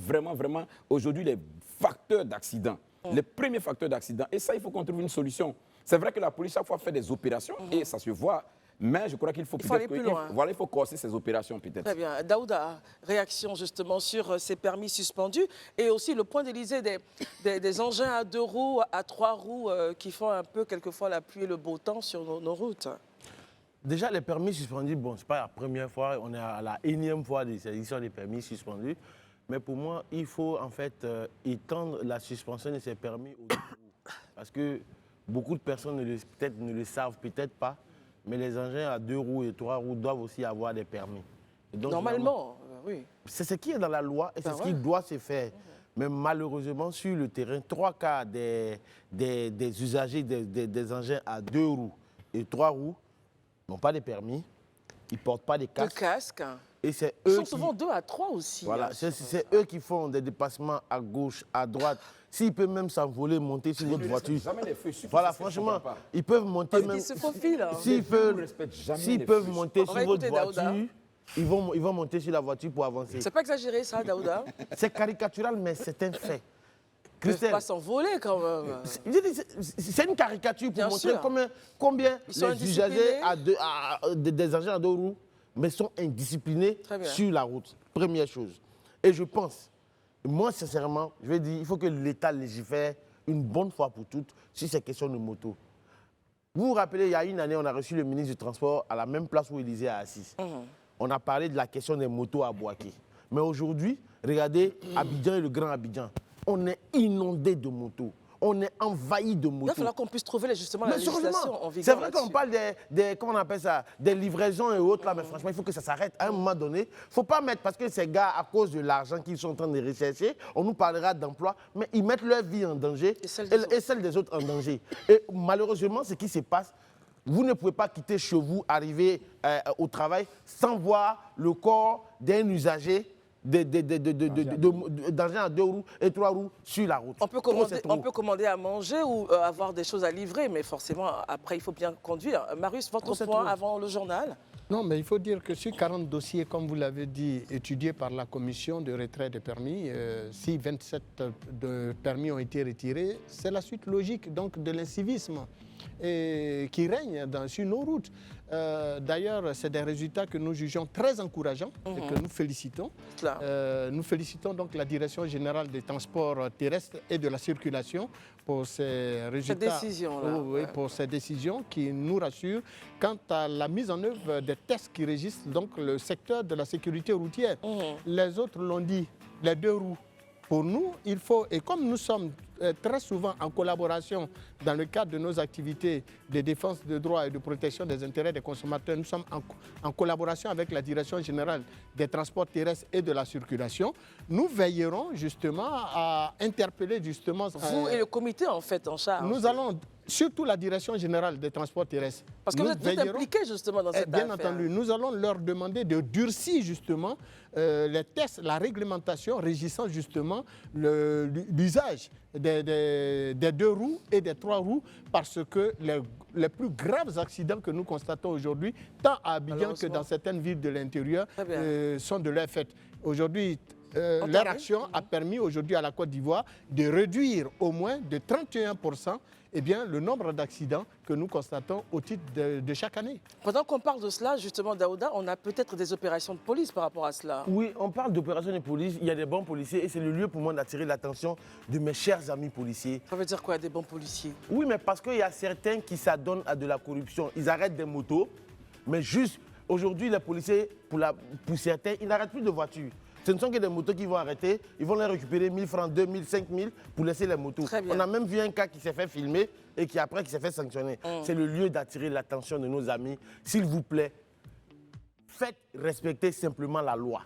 aujourd'hui, les facteurs d'accident, les premiers facteurs d'accident. Et ça, il faut qu'on trouve une solution. C'est vrai que la police, chaque fois, fait des opérations et ça se voit. Mais je crois qu'il faut aller plus loin. Voilà, il faut corser ces opérations peut-être. Très bien. Daouda, réaction justement sur ces permis suspendus et aussi le point d'Élysée des engins à 2 roues, à 3 roues qui font un peu quelquefois la pluie et le beau temps sur nos routes. Déjà, les permis suspendus, bon, ce n'est pas la première fois, on est à la énième fois des éditions des permis suspendus. Mais pour moi, il faut en fait étendre la suspension de ces permis aux 2 roues. Parce que beaucoup de personnes ne le savent peut-être pas. Mais les engins à 2 roues et 3 roues doivent aussi avoir des permis. Et donc, normalement, oui. C'est ce qui est dans la loi et c'est ce qui doit se faire. Mais malheureusement, sur le terrain, 3 quarts des usagers des engins à 2 roues et 3 roues n'ont pas de permis, ils ne portent pas de casque. De casque. Et c'est Ils eux sont souvent 2 à 3 aussi. Voilà, c'est eux qui font des dépassements à gauche, à droite. S'ils peuvent même s'envoler, monter sur votre voiture. Voilà, franchement, ils peuvent monter même. Ils se faufilent. S'ils peuvent monter sur votre voiture, ils vont monter sur la voiture pour avancer. C'est pas exagéré ça, Daouda? C'est caricatural, mais c'est un fait. Ils ne peuvent pas s'envoler quand même. C'est une caricature pour montrer combien les usagers des engins à 2 roues mais sont indisciplinés sur la route. Première chose. Et je pense, moi sincèrement, je vais dire, il faut que l'État légifère une bonne fois pour toutes sur ces questions de moto. Vous vous rappelez, il y a une année, on a reçu le ministre du Transport à la même place où Élysée a assis. On a parlé de la question des motos à Bouaké. Mais aujourd'hui, regardez Abidjan et le Grand Abidjan. On est inondé de motos. on est envahi de Il va motos. falloir qu'on puisse trouver justement la Mais législation sérieusement, en vigueur. c'est vrai qu'on là-dessus. parle comment on appelle ça, des livraisons et autres là, mais franchement, il faut que ça s'arrête à un moment donné. Il ne faut pas mettre, parce que ces gars, à cause de l'argent qu'ils sont en train de rechercher, on nous parlera d'emploi, mais ils mettent leur vie en danger Et celle des autres en danger. Et malheureusement, ce qui se passe, vous ne pouvez pas quitter chez vous, arriver au travail sans voir le corps d'un usager d'engin à 2 roues et 3 roues sur la route. On peut commander à manger ou avoir des choses à livrer, mais forcément, après, il faut bien conduire. Marius, votre point avant le journal? Non, mais il faut dire que sur 40 dossiers, comme vous l'avez dit, étudiés par la commission de retrait des permis, si 27 de permis ont été retirés, c'est la suite logique donc, de l'incivisme qui règne sur nos routes. D'ailleurs, c'est des résultats que nous jugeons très encourageants et que nous félicitons. Nous félicitons donc la Direction générale des transports terrestres et de la circulation pour ces résultats, pour ces décisions qui nous rassurent quant à la mise en œuvre des tests qui régissent donc le secteur de la sécurité routière. Les autres l'ont dit, les 2 roues. Pour nous, il faut, et comme nous sommes très souvent en collaboration dans le cadre de nos activités de défense des droits et de protection des intérêts des consommateurs, nous sommes en collaboration avec la Direction générale des transports terrestres et de la circulation. Nous veillerons justement à interpeller justement... Vous et le comité en fait en charge. Nous allons, surtout la Direction générale des transports terrestres. Parce que vous êtes impliqués justement dans cette affaire. Bien entendu, nous allons leur demander de durcir justement les tests, la réglementation régissant justement l'usage des 2 roues et des 3 roues parce que les plus graves accidents que nous constatons aujourd'hui, tant à Abidjan que dans certaines villes de l'intérieur, sont de leur fait. Aujourd'hui, leur action a permis aujourd'hui à la Côte d'Ivoire de réduire au moins de 31% le nombre d'accidents que nous constatons au titre de chaque année. Pendant qu'on parle de cela, justement, Daouda, on a peut-être des opérations de police par rapport à cela. Oui, on parle d'opérations de police, il y a des bons policiers et c'est le lieu pour moi d'attirer l'attention de mes chers amis policiers. Ça veut dire quoi, des bons policiers? Oui, mais parce qu'il y a certains qui s'adonnent à de la corruption. Ils arrêtent des motos, mais juste, aujourd'hui, les policiers, pour certains, ils n'arrêtent plus de voitures. Ce ne sont que des motos qui vont arrêter, ils vont les récupérer 1000 francs, 2000, 5000 pour laisser les motos. On a même vu un cas qui s'est fait filmer et qui après qui s'est fait sanctionner. C'est le lieu d'attirer l'attention de nos amis. S'il vous plaît, faites respecter simplement la loi.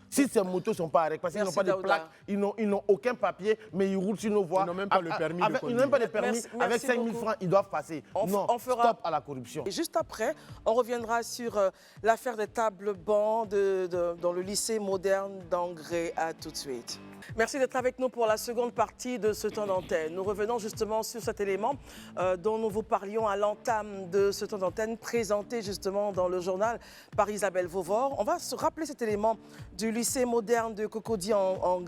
Si ces motos ne sont pas arrêtées, parce qu'ils n'ont pas de plaque, ils n'ont aucun papier, mais ils roulent sur nos voies. Ils n'ont même pas le permis de conduire. Ils n'ont même pas de permis. Avec 5000 francs, ils doivent passer. On fera... Stop à la corruption. Et juste après, on reviendra sur l'affaire des tables bancs dans le lycée moderne d'Angré. À tout de suite. Merci d'être avec nous pour la seconde partie de ce temps d'antenne. Nous revenons justement sur cet élément dont nous vous parlions à l'entame de ce temps d'antenne, présenté justement dans le journal par Isabelle Vauvor. On va se rappeler cet élément du lycée moderne de Cocody en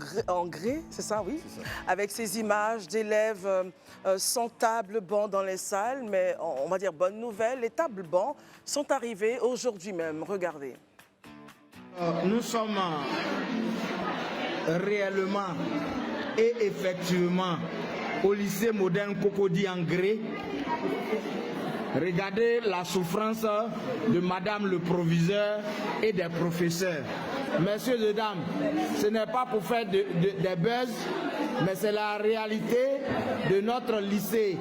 Gré, c'est ça, oui, ça. Avec ces images d'élèves sans table banc dans les salles, mais on va dire bonne nouvelle, les tables bancs sont arrivées aujourd'hui même. Regardez. Nous sommes réellement et effectivement au lycée moderne Cocody en Gré. Regardez la souffrance de madame le proviseur et des professeurs. Messieurs et dames, ce n'est pas pour faire des buzz, mais c'est la réalité de notre lycée.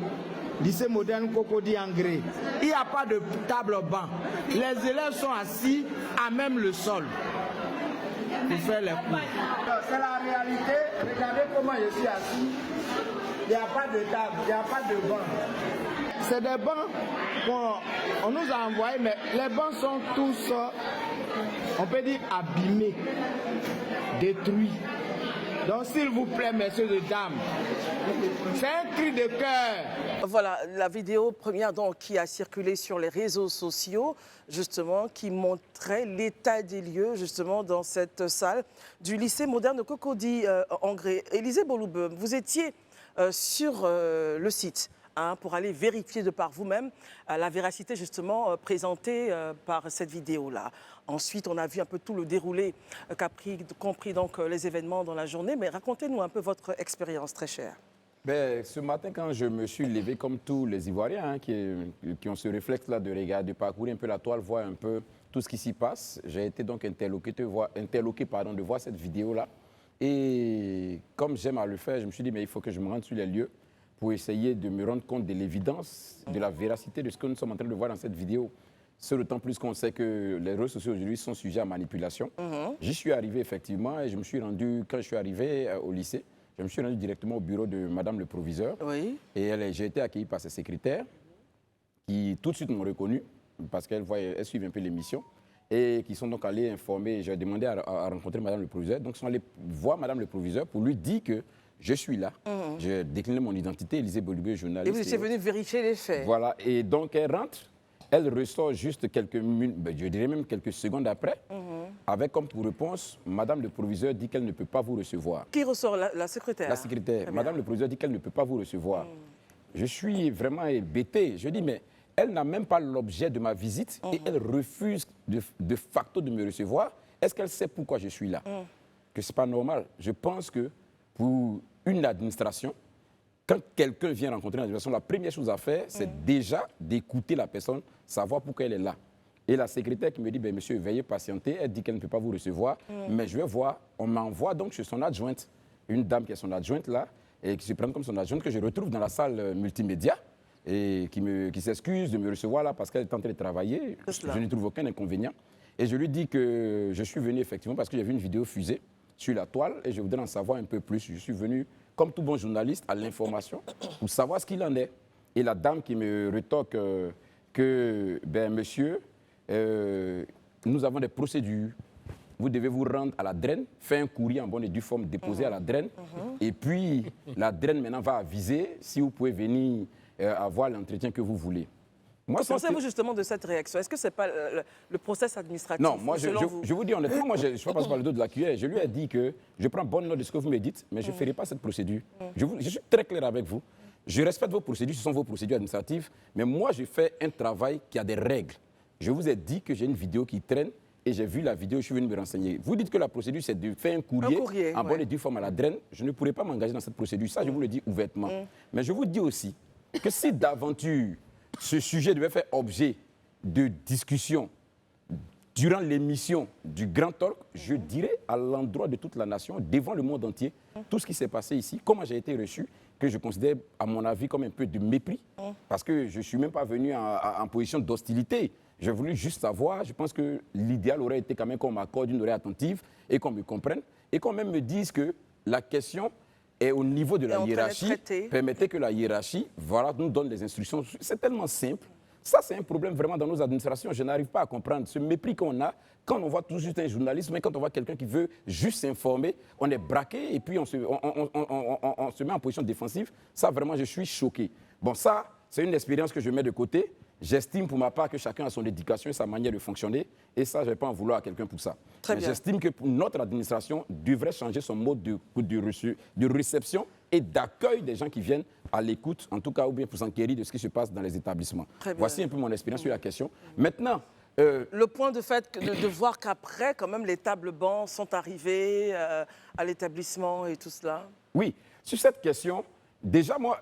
Lycée moderne Cocody en Gré. Il n'y a pas de table banc. Les élèves sont assis à même le sol pour faire les cours. C'est la réalité. Regardez comment je suis assis. Il n'y a pas de table, il n'y a pas de banc. C'est des bancs qu'on nous a envoyés, mais les bancs sont tous, on peut dire, abîmés, détruits. Donc, s'il vous plaît, messieurs et dames, c'est un cri de cœur. Voilà la vidéo première donc, qui a circulé sur les réseaux sociaux, justement, qui montrait l'état des lieux, justement, dans cette salle du lycée moderne de Cocody en Gré. Élisée Boloube, vous étiez sur le site pour aller vérifier de par vous-même la véracité, justement, présentée par cette vidéo-là. Ensuite, on a vu un peu tout le déroulé compris donc les événements dans la journée. Mais racontez-nous un peu votre expérience, très chère. Ce matin, quand je me suis levé, comme tous les Ivoiriens qui ont ce réflexe-là de regarder, de parcourir un peu la toile, voir un peu tout ce qui s'y passe, j'ai été donc interloqué de voir cette vidéo-là. Et comme j'aime à le faire, je me suis dit, mais il faut que je me rende sur les lieux. pour essayer de me rendre compte de l'évidence, de la véracité de ce que nous sommes en train de voir dans cette vidéo. C'est d'autant plus qu'on sait que les réseaux sociaux aujourd'hui sont sujets à manipulation. J'y suis arrivé effectivement et je me suis rendu, quand je suis arrivé au lycée, je me suis rendu directement au bureau de Madame le proviseur. Oui. Et j'ai été accueilli par ses secrétaires qui tout de suite m'ont reconnu parce qu'elles suivent un peu l'émission et qui sont donc allés informer. J'ai demandé à rencontrer Madame le proviseur. Donc ils sont allés voir Madame le proviseur pour lui dire que je suis là. J'ai décliné mon identité, Élisée Bolubé, journaliste. Et vous étiez venu vérifier les faits. Voilà. Et donc elle rentre. Elle ressort juste quelques minutes, je dirais même quelques secondes après, avec comme pour réponse, Madame le proviseur dit qu'elle ne peut pas vous recevoir. Qui ressort? La secrétaire? La secrétaire. Madame le proviseur dit qu'elle ne peut pas vous recevoir. Je suis vraiment hébété. Je dis, mais elle n'a même pas l'objet de ma visite et elle refuse de facto de me recevoir. Est-ce qu'elle sait pourquoi je suis là? Que ce n'est pas normal. Je pense que pour une administration, quand quelqu'un vient rencontrer une administration, la première chose à faire, c'est déjà d'écouter la personne, savoir pourquoi elle est là. Et la secrétaire qui me dit, ben, monsieur, veuillez patienter, elle dit qu'elle ne peut pas vous recevoir, mais je vais voir, on m'envoie donc chez son adjointe, une dame qui est son adjointe là, et qui se prend comme son adjointe, que je retrouve dans la salle multimédia, et qui s'excuse de me recevoir là parce qu'elle est en train de travailler. Je ne trouve aucun inconvénient. Et je lui dis que je suis venu effectivement parce que j'ai vu une vidéo fusée sur la toile et je voudrais en savoir un peu plus. Je suis venu, comme tout bon journaliste, à l'information pour savoir ce qu'il en est. Et la dame qui me rétorque que, ben monsieur, nous avons des procédures. Vous devez vous rendre à la DREN, faire un courrier en bonne et due forme, déposer à la DREN. Et puis, la DREN maintenant va aviser si vous pouvez venir avoir l'entretien que vous voulez. Moi, que pensez-vous justement de cette réaction? Est-ce que ce n'est pas le process administratif? Non, moi, je vous dis honnêtement, moi, je ne suis pas passé par le dos de la cuillère. Je lui ai dit que je prends bonne note de ce que vous me dites, mais je ne ferai pas cette procédure. Je suis très clair avec vous. Je respecte vos procédures, ce sont vos procédures administratives, mais moi, je fais un travail qui a des règles. Je vous ai dit que j'ai une vidéo qui traîne et j'ai vu la vidéo, je suis venu me renseigner. Vous dites que la procédure, c'est de faire un courrier en bonne et due forme à la DREN. Je ne pourrais pas m'engager dans cette procédure. Ça, je vous le dis ouvertement. Mais je vous dis aussi que si d'aventure, ce sujet devait faire objet de discussion durant l'émission du Grand Talk, je dirais à l'endroit de toute la nation, devant le monde entier, tout ce qui s'est passé ici, comment j'ai été reçu, que je considère, à mon avis, comme un peu de mépris, parce que je ne suis même pas venu en position d'hostilité. J'ai voulu juste savoir, je pense que l'idéal aurait été quand même qu'on m'accorde une oreille attentive et qu'on me comprenne, et qu'on même me dise que la question est au niveau de la hiérarchie, permettez que la hiérarchie nous donne des instructions. C'est tellement simple. Ça, c'est un problème vraiment dans nos administrations. Je n'arrive pas à comprendre ce mépris qu'on a quand on voit tout juste un journaliste, mais quand on voit quelqu'un qui veut juste s'informer, on est braqué et puis on se met en position défensive. Ça, vraiment, je suis choqué. Bon, ça, c'est une expérience que je mets de côté. J'estime pour ma part que chacun a son éducation et sa manière de fonctionner. Et ça, je ne vais pas en vouloir à quelqu'un pour ça. Mais j'estime que notre administration devrait changer son mode de réception et d'accueil des gens qui viennent à l'écoute, en tout cas, ou bien pour s'enquérir de ce qui se passe dans les établissements. Voici un peu mon expérience sur la question. Maintenant... le point de fait de voir qu'après, quand même, les tables bancs sont arrivées à l'établissement et tout cela. Oui, sur cette question, déjà, moi...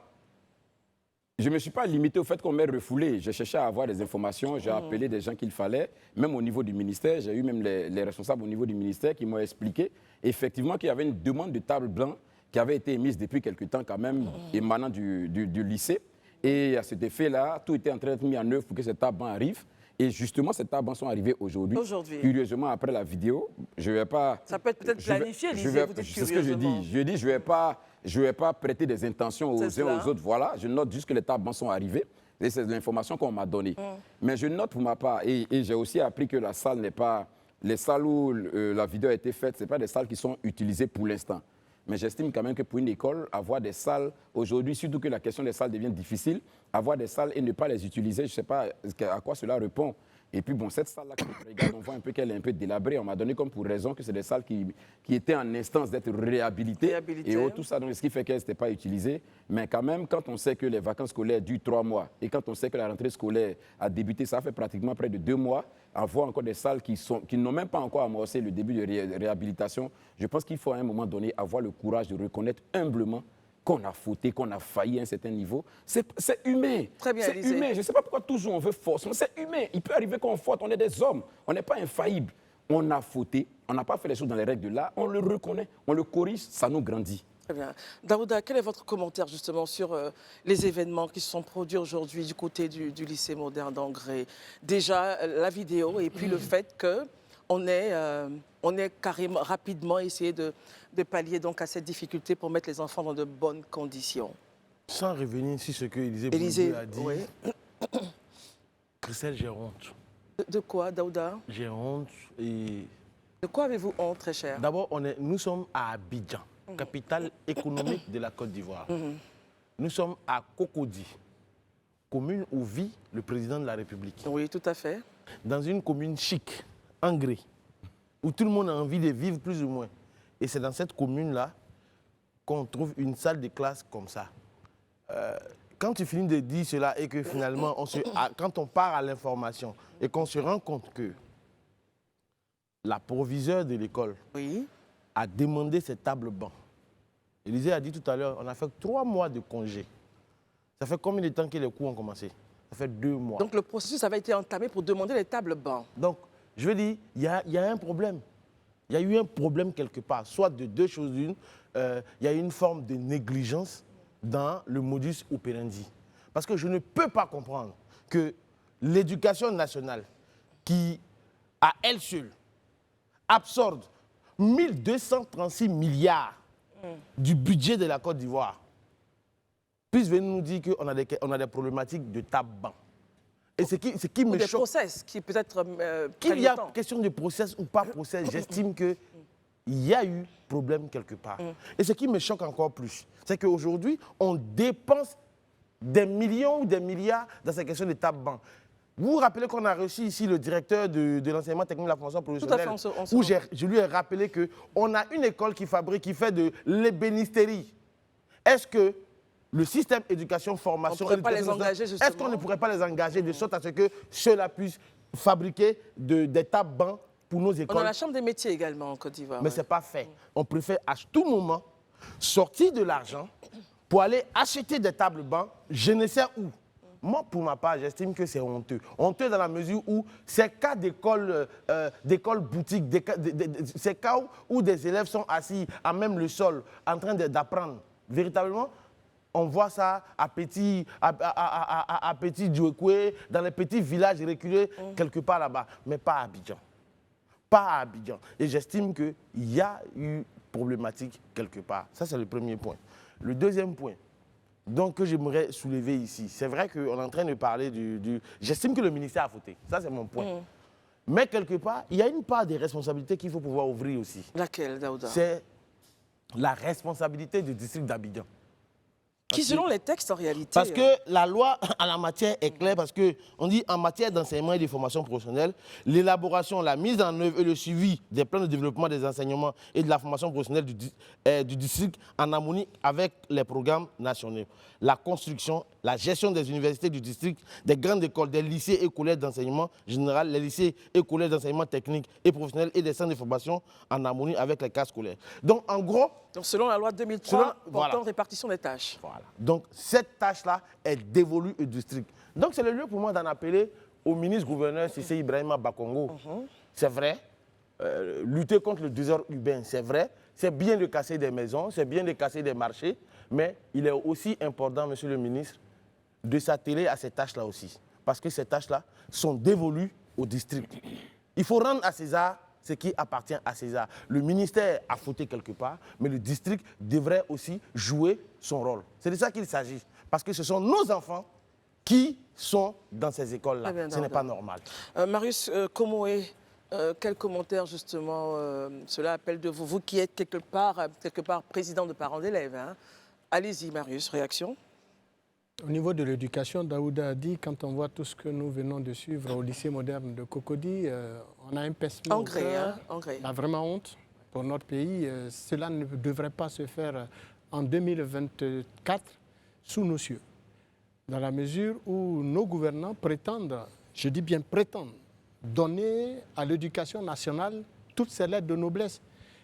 Je ne me suis pas limité au fait qu'on m'ait refoulé. J'ai cherché à avoir des informations, j'ai appelé des gens qu'il fallait, même au niveau du ministère. J'ai eu même les responsables au niveau du ministère qui m'ont expliqué effectivement qu'il y avait une demande de table blanc qui avait été émise depuis quelque temps quand même, émanant du lycée. Et à cet effet-là, tout était en train d'être mis en œuvre pour que ces tables blancs arrivent. Et justement, ces tables blancs sont arrivées aujourd'hui. Curieusement, après la vidéo, je ne vais pas... Ça peut être peut-être planifié, Élisée, vous dites curieusement. C'est ce que je dis. Je dis, je ne vais pas prêter des intentions aux uns aux autres. Voilà, je note juste que les tables bancs sont arrivées. Et c'est l'information qu'on m'a donnée. Mais je note pour ma part, et j'ai aussi appris que la salle n'est pas... Les salles où la vidéo a été faite, ce n'est pas des salles qui sont utilisées pour l'instant. Mais j'estime quand même que pour une école, avoir des salles, aujourd'hui, surtout que la question des salles devient difficile, avoir des salles et ne pas les utiliser, je ne sais pas à quoi cela répond. Et puis, bon, cette salle-là, quand on regarde, on voit un peu qu'elle est un peu délabrée. On m'a donné comme pour raison que c'est des salles qui étaient en instance d'être réhabilitées. Et tout ça, donc, ce qui fait qu'elles n'étaient pas utilisées. Mais quand même, quand on sait que les vacances scolaires durent 3 mois et quand on sait que la rentrée scolaire a débuté, ça fait pratiquement près de 2 mois, avoir encore des salles qui n'ont même pas encore amorcé le début de réhabilitation, je pense qu'il faut à un moment donné avoir le courage de reconnaître humblement qu'on a fauté, qu'on a failli à un certain niveau. C'est humain. Très bien, c'est humain. Je ne sais pas pourquoi toujours on veut force. C'est humain. Il peut arriver qu'on faute. On est des hommes. On n'est pas infaillible. On a fauté. On n'a pas fait les choses dans les règles de l'art. On le reconnaît. On le corrige. Ça nous grandit. Très bien. Daouda, quel est votre commentaire justement sur les événements qui se sont produits aujourd'hui du côté du lycée moderne d'Angré? Déjà, la vidéo et puis le fait qu'on ait carrément rapidement essayé de pallier donc à cette difficulté pour mettre les enfants dans de bonnes conditions. Sans revenir sur ce que Élisée, a dit, oui. Christelle, j'ai honte. De quoi, Daouda? J'ai honte et... De quoi avez-vous honte, très cher? D'abord, nous sommes à Abidjan, capitale économique de la Côte d'Ivoire. Nous sommes à Cocody, commune où vit le président de la République. Oui, tout à fait. Dans une commune chic, Angré, où tout le monde a envie de vivre plus ou moins. Et c'est dans cette commune-là qu'on trouve une salle de classe comme ça. Quand tu finis de dire cela et que finalement, quand on part à l'information et qu'on se rend compte que la proviseure de l'école a demandé ces tables bancs. Élisée a dit tout à l'heure, on a fait 3 mois de congé. Ça fait combien de temps que les cours ont commencé? Ça fait 2 mois. Donc le processus avait été entamé pour demander les tables bancs. Donc, je veux dire, il y a un problème. Il y a eu un problème quelque part. Soit de 2 choses d'une, il y a une forme de négligence dans le modus operandi. Parce que je ne peux pas comprendre que l'éducation nationale, qui, à elle seule, absorbe 1236 milliards du budget de la Côte d'Ivoire, puisse venir nous dire qu'on a des problématiques de tabac. Et ce qui me des choque... process qui peut-être Qu'il y a question de process ou pas process, j'estime qu'il y a eu problème quelque part. Et ce qui me choque encore plus, c'est qu'aujourd'hui, on dépense des millions ou des milliards dans cette question de tabac. Vous vous rappelez qu'on a reçu ici le directeur de l'enseignement technique de la formation professionnelle, où je lui ai rappelé qu'on a une école qui fait de l'ébénisterie. Est-ce que le système éducation-formation... Est-ce qu'on ne pourrait pas les engager de sorte à ce que ceux-là puissent fabriquer des tables bancs pour nos écoles? On a la chambre des métiers également en Côte d'Ivoire. Mais ce n'est pas fait. On préfère à tout moment sortir de l'argent pour aller acheter des tables bancs, je ne sais où. Moi, pour ma part, j'estime que c'est honteux. Honteux dans la mesure où ces cas d'école boutique, ces cas où des élèves sont assis à même le sol en train d'apprendre, véritablement, on voit ça à Petit Djouekoué, dans les petits villages reculés, quelque part là-bas, mais pas à Abidjan. Pas à Abidjan. Et j'estime qu'il y a eu problématique quelque part. Ça, c'est le premier point. Le deuxième point, donc, que j'aimerais soulever ici, c'est vrai qu'on est en train de parler J'estime que le ministère a fauté. Ça, c'est mon point. Mais quelque part, il y a une part des responsabilités qu'il faut pouvoir ouvrir aussi. Laquelle, Daouda? C'est la responsabilité du district d'Abidjan. Qui, selon les textes, en réalité... Parce que la loi en la matière est claire, parce qu'on dit en matière d'enseignement et de formation professionnelle, l'élaboration, la mise en œuvre et le suivi des plans de développement des enseignements et de la formation professionnelle du district en harmonie avec les programmes nationaux. La construction, la gestion des universités du district, des grandes écoles, des lycées et collèges d'enseignement général, les lycées et collèges d'enseignement technique et professionnel et des centres de formation en harmonie avec les cas scolaires. Donc, en gros... Donc, selon la loi 2003, portant répartition des tâches. Voilà. Donc, cette tâche-là est dévolue au district. Donc, c'est le lieu pour moi d'en appeler au ministre-gouverneur Cissé Ibrahima Bakongo. C'est vrai, lutter contre le désordre urbain, c'est vrai. C'est bien de casser des maisons, c'est bien de casser des marchés, mais il est aussi important, monsieur le ministre, de s'atteler à ces tâches-là aussi. Parce que ces tâches-là sont dévolues au district. Il faut rendre à César ce qui appartient à César. Le ministère a fauté quelque part, mais le district devrait aussi jouer son rôle. C'est de ça qu'il s'agit. Parce que ce sont nos enfants qui sont dans ces écoles-là. Ce n'est pas normal. Marius Komoé, quel commentaire justement cela appelle de vous, vous qui êtes quelque part président de parents d'élèves, hein? Allez-y Marius, réaction. Au niveau de l'éducation, Daouda a dit, quand on voit tout ce que nous venons de suivre au lycée moderne de Cocody, on a un pincement au cœur. On a vraiment honte pour notre pays. Cela ne devrait pas se faire en 2024 sous nos cieux. Dans la mesure où nos gouvernants prétendent, je dis bien prétendent, donner à l'éducation nationale toutes ses lettres de noblesse.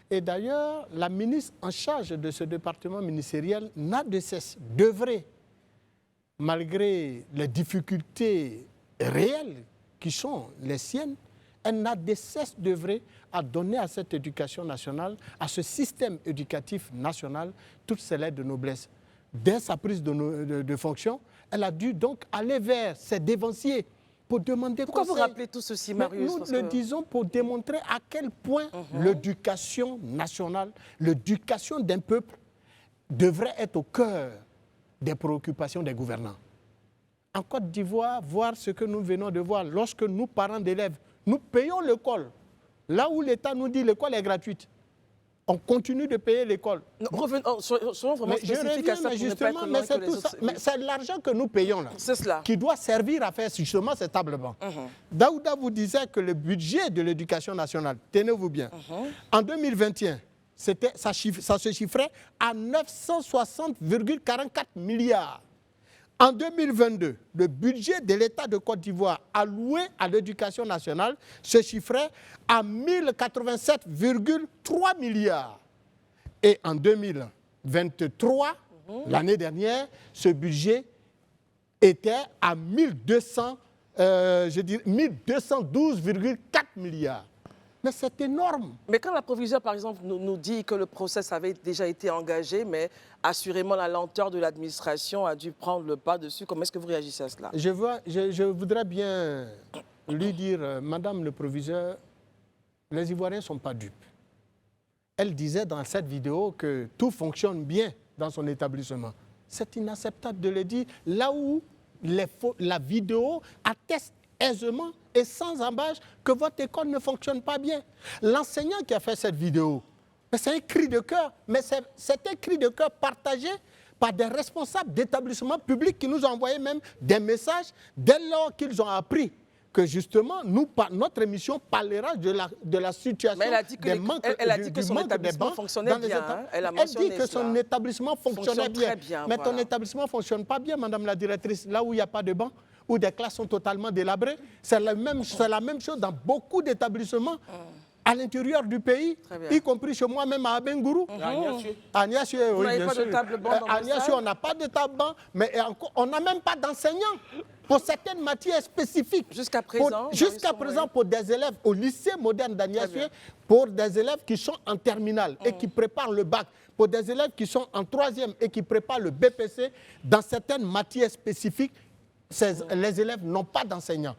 Et d'ailleurs, la ministre en charge de ce département ministériel n'a de cesse d'œuvrer, malgré les difficultés réelles qui sont les siennes, elle n'a de cesse d'œuvrer à donner à cette éducation nationale, à ce système éducatif national, toutes ses lettres de noblesse. Dès sa prise de fonction, elle a dû donc aller vers ses dévanciers pour demander Pourquoi conseil. vous rappelez tout ceci, Marius? Nous le disons pour démontrer à quel point l'éducation nationale, l'éducation d'un peuple devrait être au cœur des préoccupations des gouvernants. En Côte d'Ivoire, voir ce que nous venons de voir, lorsque nous, parents d'élèves, nous payons l'école, là où l'État nous dit l'école est gratuite, on continue de payer l'école. Revenons, soyons vraiment spécifiques à ça pour ne pas être loin que les autres. Mais c'est l'argent que nous payons là, C'est cela. qui doit servir à faire justement ces tables bancs. Daouda vous disait que le budget de l'éducation nationale, tenez-vous bien, en 2021, ça se chiffrait à 960,44 milliards. En 2022, le budget de l'État de Côte d'Ivoire alloué à l'éducation nationale se chiffrait à 1087,3 milliards. Et en 2023, l'année dernière, ce budget était à 1212,4 milliards. Mais c'est énorme. Mais quand la proviseure, par exemple, nous dit que le process avait déjà été engagé, mais assurément la lenteur de l'administration a dû prendre le pas dessus, comment est-ce que vous réagissez à cela? Je voudrais bien lui dire, Madame le proviseur, les Ivoiriens ne sont pas dupes. Elle disait dans cette vidéo que tout fonctionne bien dans son établissement. C'est inacceptable de le dire là où la vidéo atteste aisément et sans embâche que votre école ne fonctionne pas bien. L'enseignant qui a fait cette vidéo, c'est un cri de cœur, mais c'est un cri de cœur partagé par des responsables d'établissements publics qui nous ont envoyé même des messages dès lors qu'ils ont appris que justement, notre émission parlera de la situation. Mais elle a dit que, elle a dit que son établissement fonctionnait bien. Elle dit que son établissement fonctionnait bien. Mais voilà. Ton établissement ne fonctionne pas bien, Madame la directrice, là où il n'y a pas de banc, où des classes sont totalement délabrées. C'est la même chose dans beaucoup d'établissements à l'intérieur du pays, y compris chez moi, même à Abengourou. À Niassue, oui, bien sûr. À Niassue, on n'a pas de table banc, mais on n'a même pas d'enseignants pour certaines matières spécifiques. Jusqu'à présent, pour des élèves au lycée moderne d'Aniassue, pour des élèves qui sont en terminale et qui préparent le bac, pour des élèves qui sont en troisième et qui préparent le BPC, dans certaines matières spécifiques, les élèves n'ont pas d'enseignants.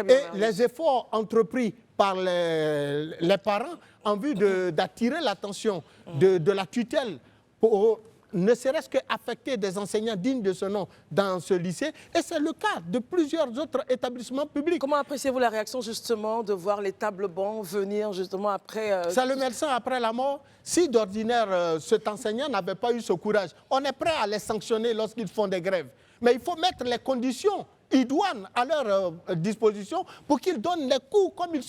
Et les efforts entrepris par les parents en vue d'attirer l'attention de la tutelle pour ne serait-ce qu'affecter des enseignants dignes de ce nom dans ce lycée. Et c'est le cas de plusieurs autres établissements publics. Comment appréciez-vous la réaction justement de voir les tables bancs venir justement après... C'est le médecin après la mort. Si d'ordinaire cet enseignant n'avait pas eu ce courage, on est prêt à les sanctionner lorsqu'ils font des grèves. Mais il faut mettre les conditions idoines à leur disposition pour qu'ils donnent les cours comme il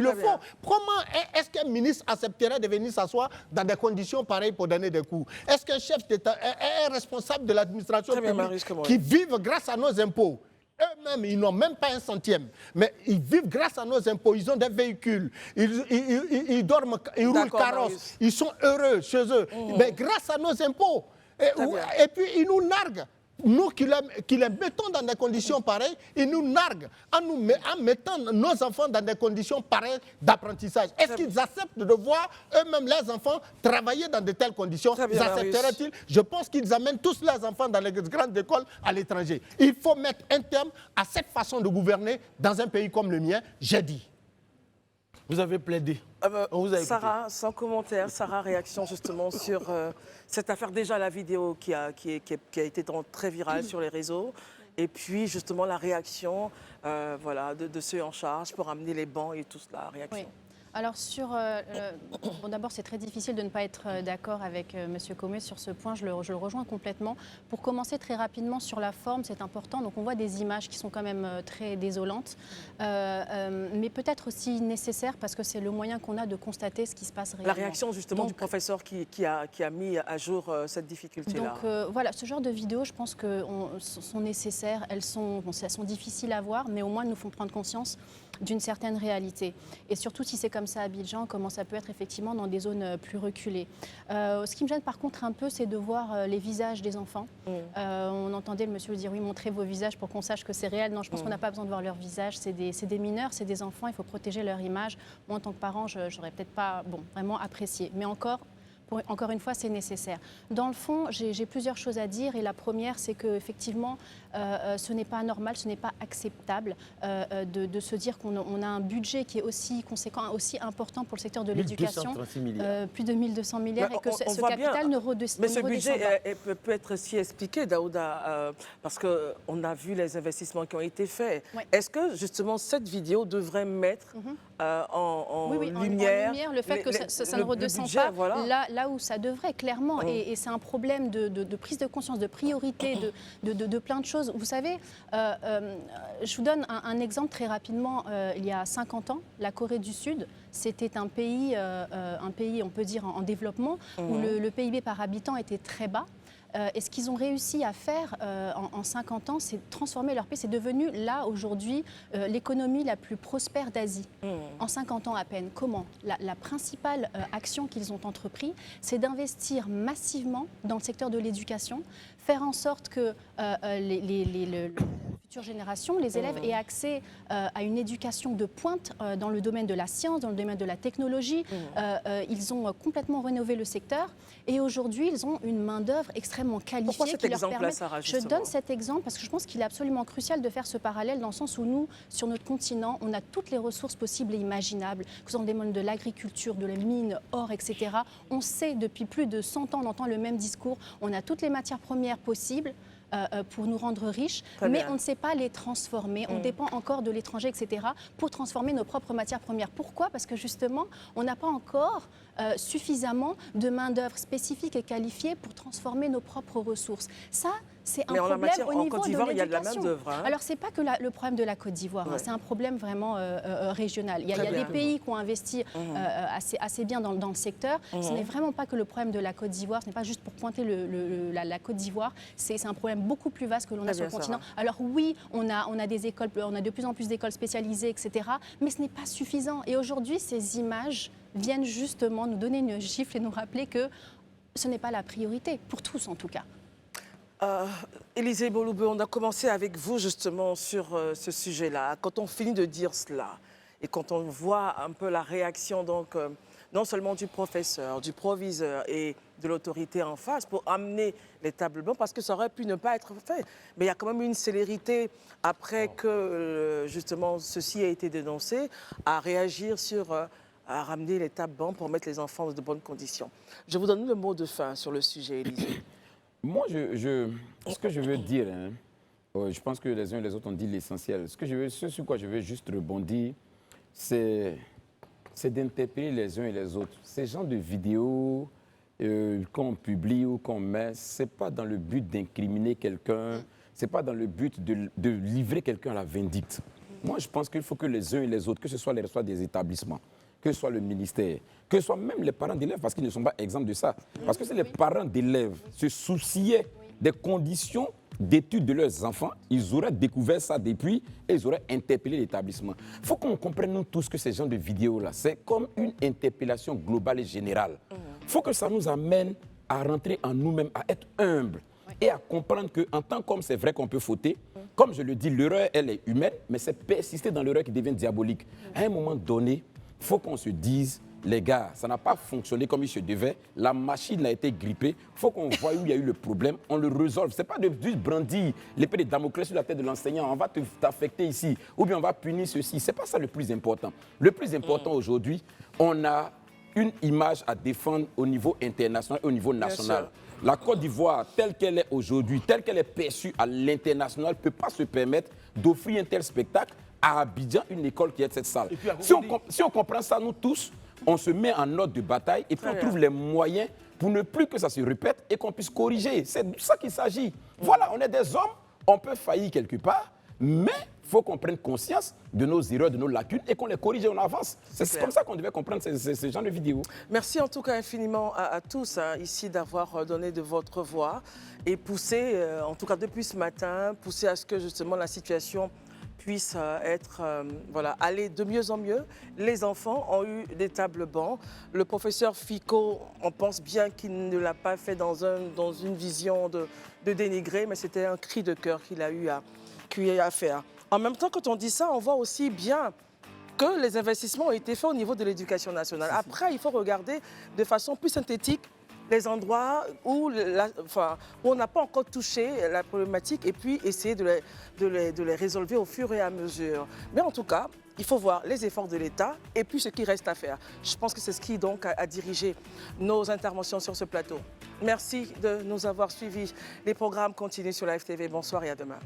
le faut. Comment est-ce qu'un ministre accepterait de venir s'asseoir dans des conditions pareilles pour donner des cours? Est-ce qu'un chef d'État est responsable de l'administration publique qui vivent grâce à nos impôts? Eux-mêmes, ils n'ont même pas un centième, mais ils vivent grâce à nos impôts. Ils ont des véhicules, ils dorment, ils roulent carrosse, ils sont heureux chez eux, mais grâce à nos impôts. Et puis, ils nous narguent. Nous qui les mettons dans des conditions pareilles, ils nous narguent en mettant nos enfants dans des conditions pareilles d'apprentissage. Est-ce qu'ils acceptent de voir eux-mêmes leurs enfants travailler dans de telles conditions? Ils accepteraient-ils? Je pense qu'ils amènent tous leurs enfants dans les grandes écoles à l'étranger. Il faut mettre un terme à cette façon de gouverner dans un pays comme le mien, j'ai dit. Vous avez plaidé. On vous a écouté. Sarah, sans commentaire, Sarah, réaction justement sur cette affaire, déjà la vidéo qui a été très virale sur les réseaux, et puis justement la réaction voilà, de ceux en charge pour amener les bancs et tout cela. Réaction. Oui. Alors, bon, d'abord, c'est très difficile de ne pas être d'accord avec M. Comé sur ce point. Je le rejoins complètement. Pour commencer très rapidement sur la forme, c'est important. Donc, on voit des images qui sont quand même très désolantes, mais peut-être aussi nécessaires parce que c'est le moyen qu'on a de constater ce qui se passe réellement. La réaction justement du professeur qui a mis à jour cette difficulté-là. Donc, voilà, ce genre de vidéos, je pense que sont nécessaires. Elles sont difficiles à voir, mais au moins, elles nous font prendre conscience d'une certaine réalité. Et surtout si c'est comme ça à Abidjan, comment ça peut être effectivement dans des zones plus reculées. Ce qui me gêne par contre un peu, c'est de voir les visages des enfants. On entendait le monsieur dire oui, montrez vos visages pour qu'on sache que c'est réel. Non, je pense qu'on n'a pas besoin de voir leur visage. C'est des mineurs, c'est des enfants, il faut protéger leur image. Moi, en tant que parent, je n'aurais peut-être pas vraiment apprécié. Mais encore une fois, c'est nécessaire. Dans le fond, j'ai plusieurs choses à dire. Et la première, c'est qu'effectivement, ce n'est pas normal, ce n'est pas acceptable de se dire qu'on a un budget qui est aussi conséquent, aussi important pour le secteur de l'éducation. Plus de 1200 milliards et que ce capital ne redescend pas. Mais ce budget peut être aussi expliqué, Daouda, parce qu'on a vu les investissements qui ont été faits. Ouais. Est-ce que justement cette vidéo devrait mettre en lumière le fait que ça ne redescend pas là où ça devrait, clairement. Et c'est un problème de prise de conscience, de priorité, de plein de choses. Vous savez, je vous donne un exemple très rapidement. Il y a 50 ans, la Corée du Sud, c'était un pays, on peut dire, en développement, où le PIB par habitant était très bas. Et ce qu'ils ont réussi à faire en 50 ans, c'est transformer leur pays. C'est devenu, là, aujourd'hui, l'économie la plus prospère d'Asie. En 50 ans à peine. Comment ? La principale action qu'ils ont entreprise, c'est d'investir massivement dans le secteur de l'éducation, faire en sorte que les futures générations, les élèves, aient accès à une éducation de pointe dans le domaine de la science, dans le domaine de la technologie. Ils ont complètement rénové le secteur. Et aujourd'hui, ils ont une main-d'œuvre extrêmement qualifiée. Pourquoi cet exemple-là, Sarah, je donne cet exemple parce que je pense qu'il est absolument crucial de faire ce parallèle dans le sens où nous, sur notre continent, on a toutes les ressources possibles et imaginables, que ce soit dans le domaine de l'agriculture, de la mine, or, etc. On sait depuis plus de 100 ans, on entend le même discours, on a toutes les matières premières possibles pour nous rendre riches, mais on ne sait pas les transformer. On dépend encore de l'étranger, etc., pour transformer nos propres matières premières. Pourquoi ? Parce que justement, on n'a pas encore suffisamment de main-d'œuvre spécifique et qualifiée pour transformer nos propres ressources. Ça, c'est un problème au niveau de l'éducation. Il y a de la main-d'œuvre. Alors, ce n'est pas que le problème de la Côte d'Ivoire, c'est un problème vraiment régional. Il y a des pays qui ont investi assez bien dans le secteur. Ce n'est vraiment pas que le problème de la Côte d'Ivoire, ce n'est pas juste pour pointer la Côte d'Ivoire, c'est un problème beaucoup plus vaste que l'on a sur le continent. Alors oui, on a des écoles, on a de plus en plus d'écoles spécialisées, etc., mais ce n'est pas suffisant. Et aujourd'hui, ces images viennent justement nous donner une gifle et nous rappeler que ce n'est pas la priorité, pour tous en tout cas. Élisée Boloube, on a commencé avec vous justement sur ce sujet-là. Quand on finit de dire cela et quand on voit un peu la réaction donc, non seulement du professeur, du proviseur et de l'autorité en face pour amener les tables blanches, parce que ça aurait pu ne pas être fait. Mais il y a quand même une célérité après que justement ceci a été dénoncé à réagir à ramener les tables blanches pour mettre les enfants dans de bonnes conditions. Je vous donne le mot de fin sur le sujet, Élisée. Moi, ce que je veux dire, je pense que les uns et les autres ont dit l'essentiel. Ce sur quoi je veux juste rebondir, c'est d'interpeller les uns et les autres. Ces genres de vidéos qu'on publie ou qu'on met, ce n'est pas dans le but d'incriminer quelqu'un, ce n'est pas dans le but de livrer quelqu'un à la vindicte. Moi, je pense qu'il faut que les uns et les autres, que ce soit les responsables des établissements, que ce soit le ministère, que ce soit même les parents d'élèves, parce qu'ils ne sont pas exempts de ça. Parce que si les parents d'élèves se souciaient des conditions d'études de leurs enfants, ils auraient découvert ça depuis et ils auraient interpellé l'établissement. Il faut qu'on comprenne nous tous que ces genres de vidéos-là, c'est comme une interpellation globale et générale. Il faut que ça nous amène à rentrer en nous-mêmes, à être humbles et à comprendre qu'en tant qu'homme, c'est vrai qu'on peut fauter. Comme je le dis, l'erreur, elle est humaine, mais c'est persister dans l'erreur qui devient diabolique. À un moment donné, il faut qu'on se dise, les gars, ça n'a pas fonctionné comme il se devait. La machine a été grippée. Il faut qu'on voie où il y a eu le problème. On le résolve. Ce n'est pas de juste brandir l'épée de Damoclès sur la tête de l'enseignant. On va t'affecter ici. Ou bien on va punir ceci. Ce n'est pas ça le plus important. Le plus important aujourd'hui, on a une image à défendre au niveau international et au niveau national. La Côte d'Ivoire, telle qu'elle est aujourd'hui, telle qu'elle est perçue à l'international, ne peut pas se permettre d'offrir un tel spectacle à Abidjan, une école qui est cette salle. Si on comprend ça, nous tous, on se met en ordre de bataille et puis on trouve les moyens pour ne plus que ça se répète et qu'on puisse corriger. C'est de ça qu'il s'agit. Voilà, on est des hommes, on peut faillir quelque part, mais il faut qu'on prenne conscience de nos erreurs, de nos lacunes et qu'on les corrige et on avance. C'est comme ça qu'on devait comprendre ces genres de vidéos. Merci en tout cas infiniment à tous ici d'avoir donné de votre voix et poussé, en tout cas depuis ce matin, poussé à ce que justement la situation puisse aller de mieux en mieux. Les enfants ont eu des tables bancs. Le professeur Ficot, on pense bien qu'il ne l'a pas fait dans une vision de dénigrer, mais c'était un cri de cœur qu'il a eu à faire. En même temps, quand on dit ça, on voit aussi bien que les investissements ont été faits au niveau de l'éducation nationale. Après, il faut regarder de façon plus synthétique les endroits où on n'a pas encore touché la problématique et puis essayer de les résolver au fur et à mesure. Mais en tout cas, il faut voir les efforts de l'État et puis ce qui reste à faire. Je pense que c'est ce qui donc a dirigé nos interventions sur ce plateau. Merci de nous avoir suivis. Les programmes continuent sur la FTV. Bonsoir et à demain.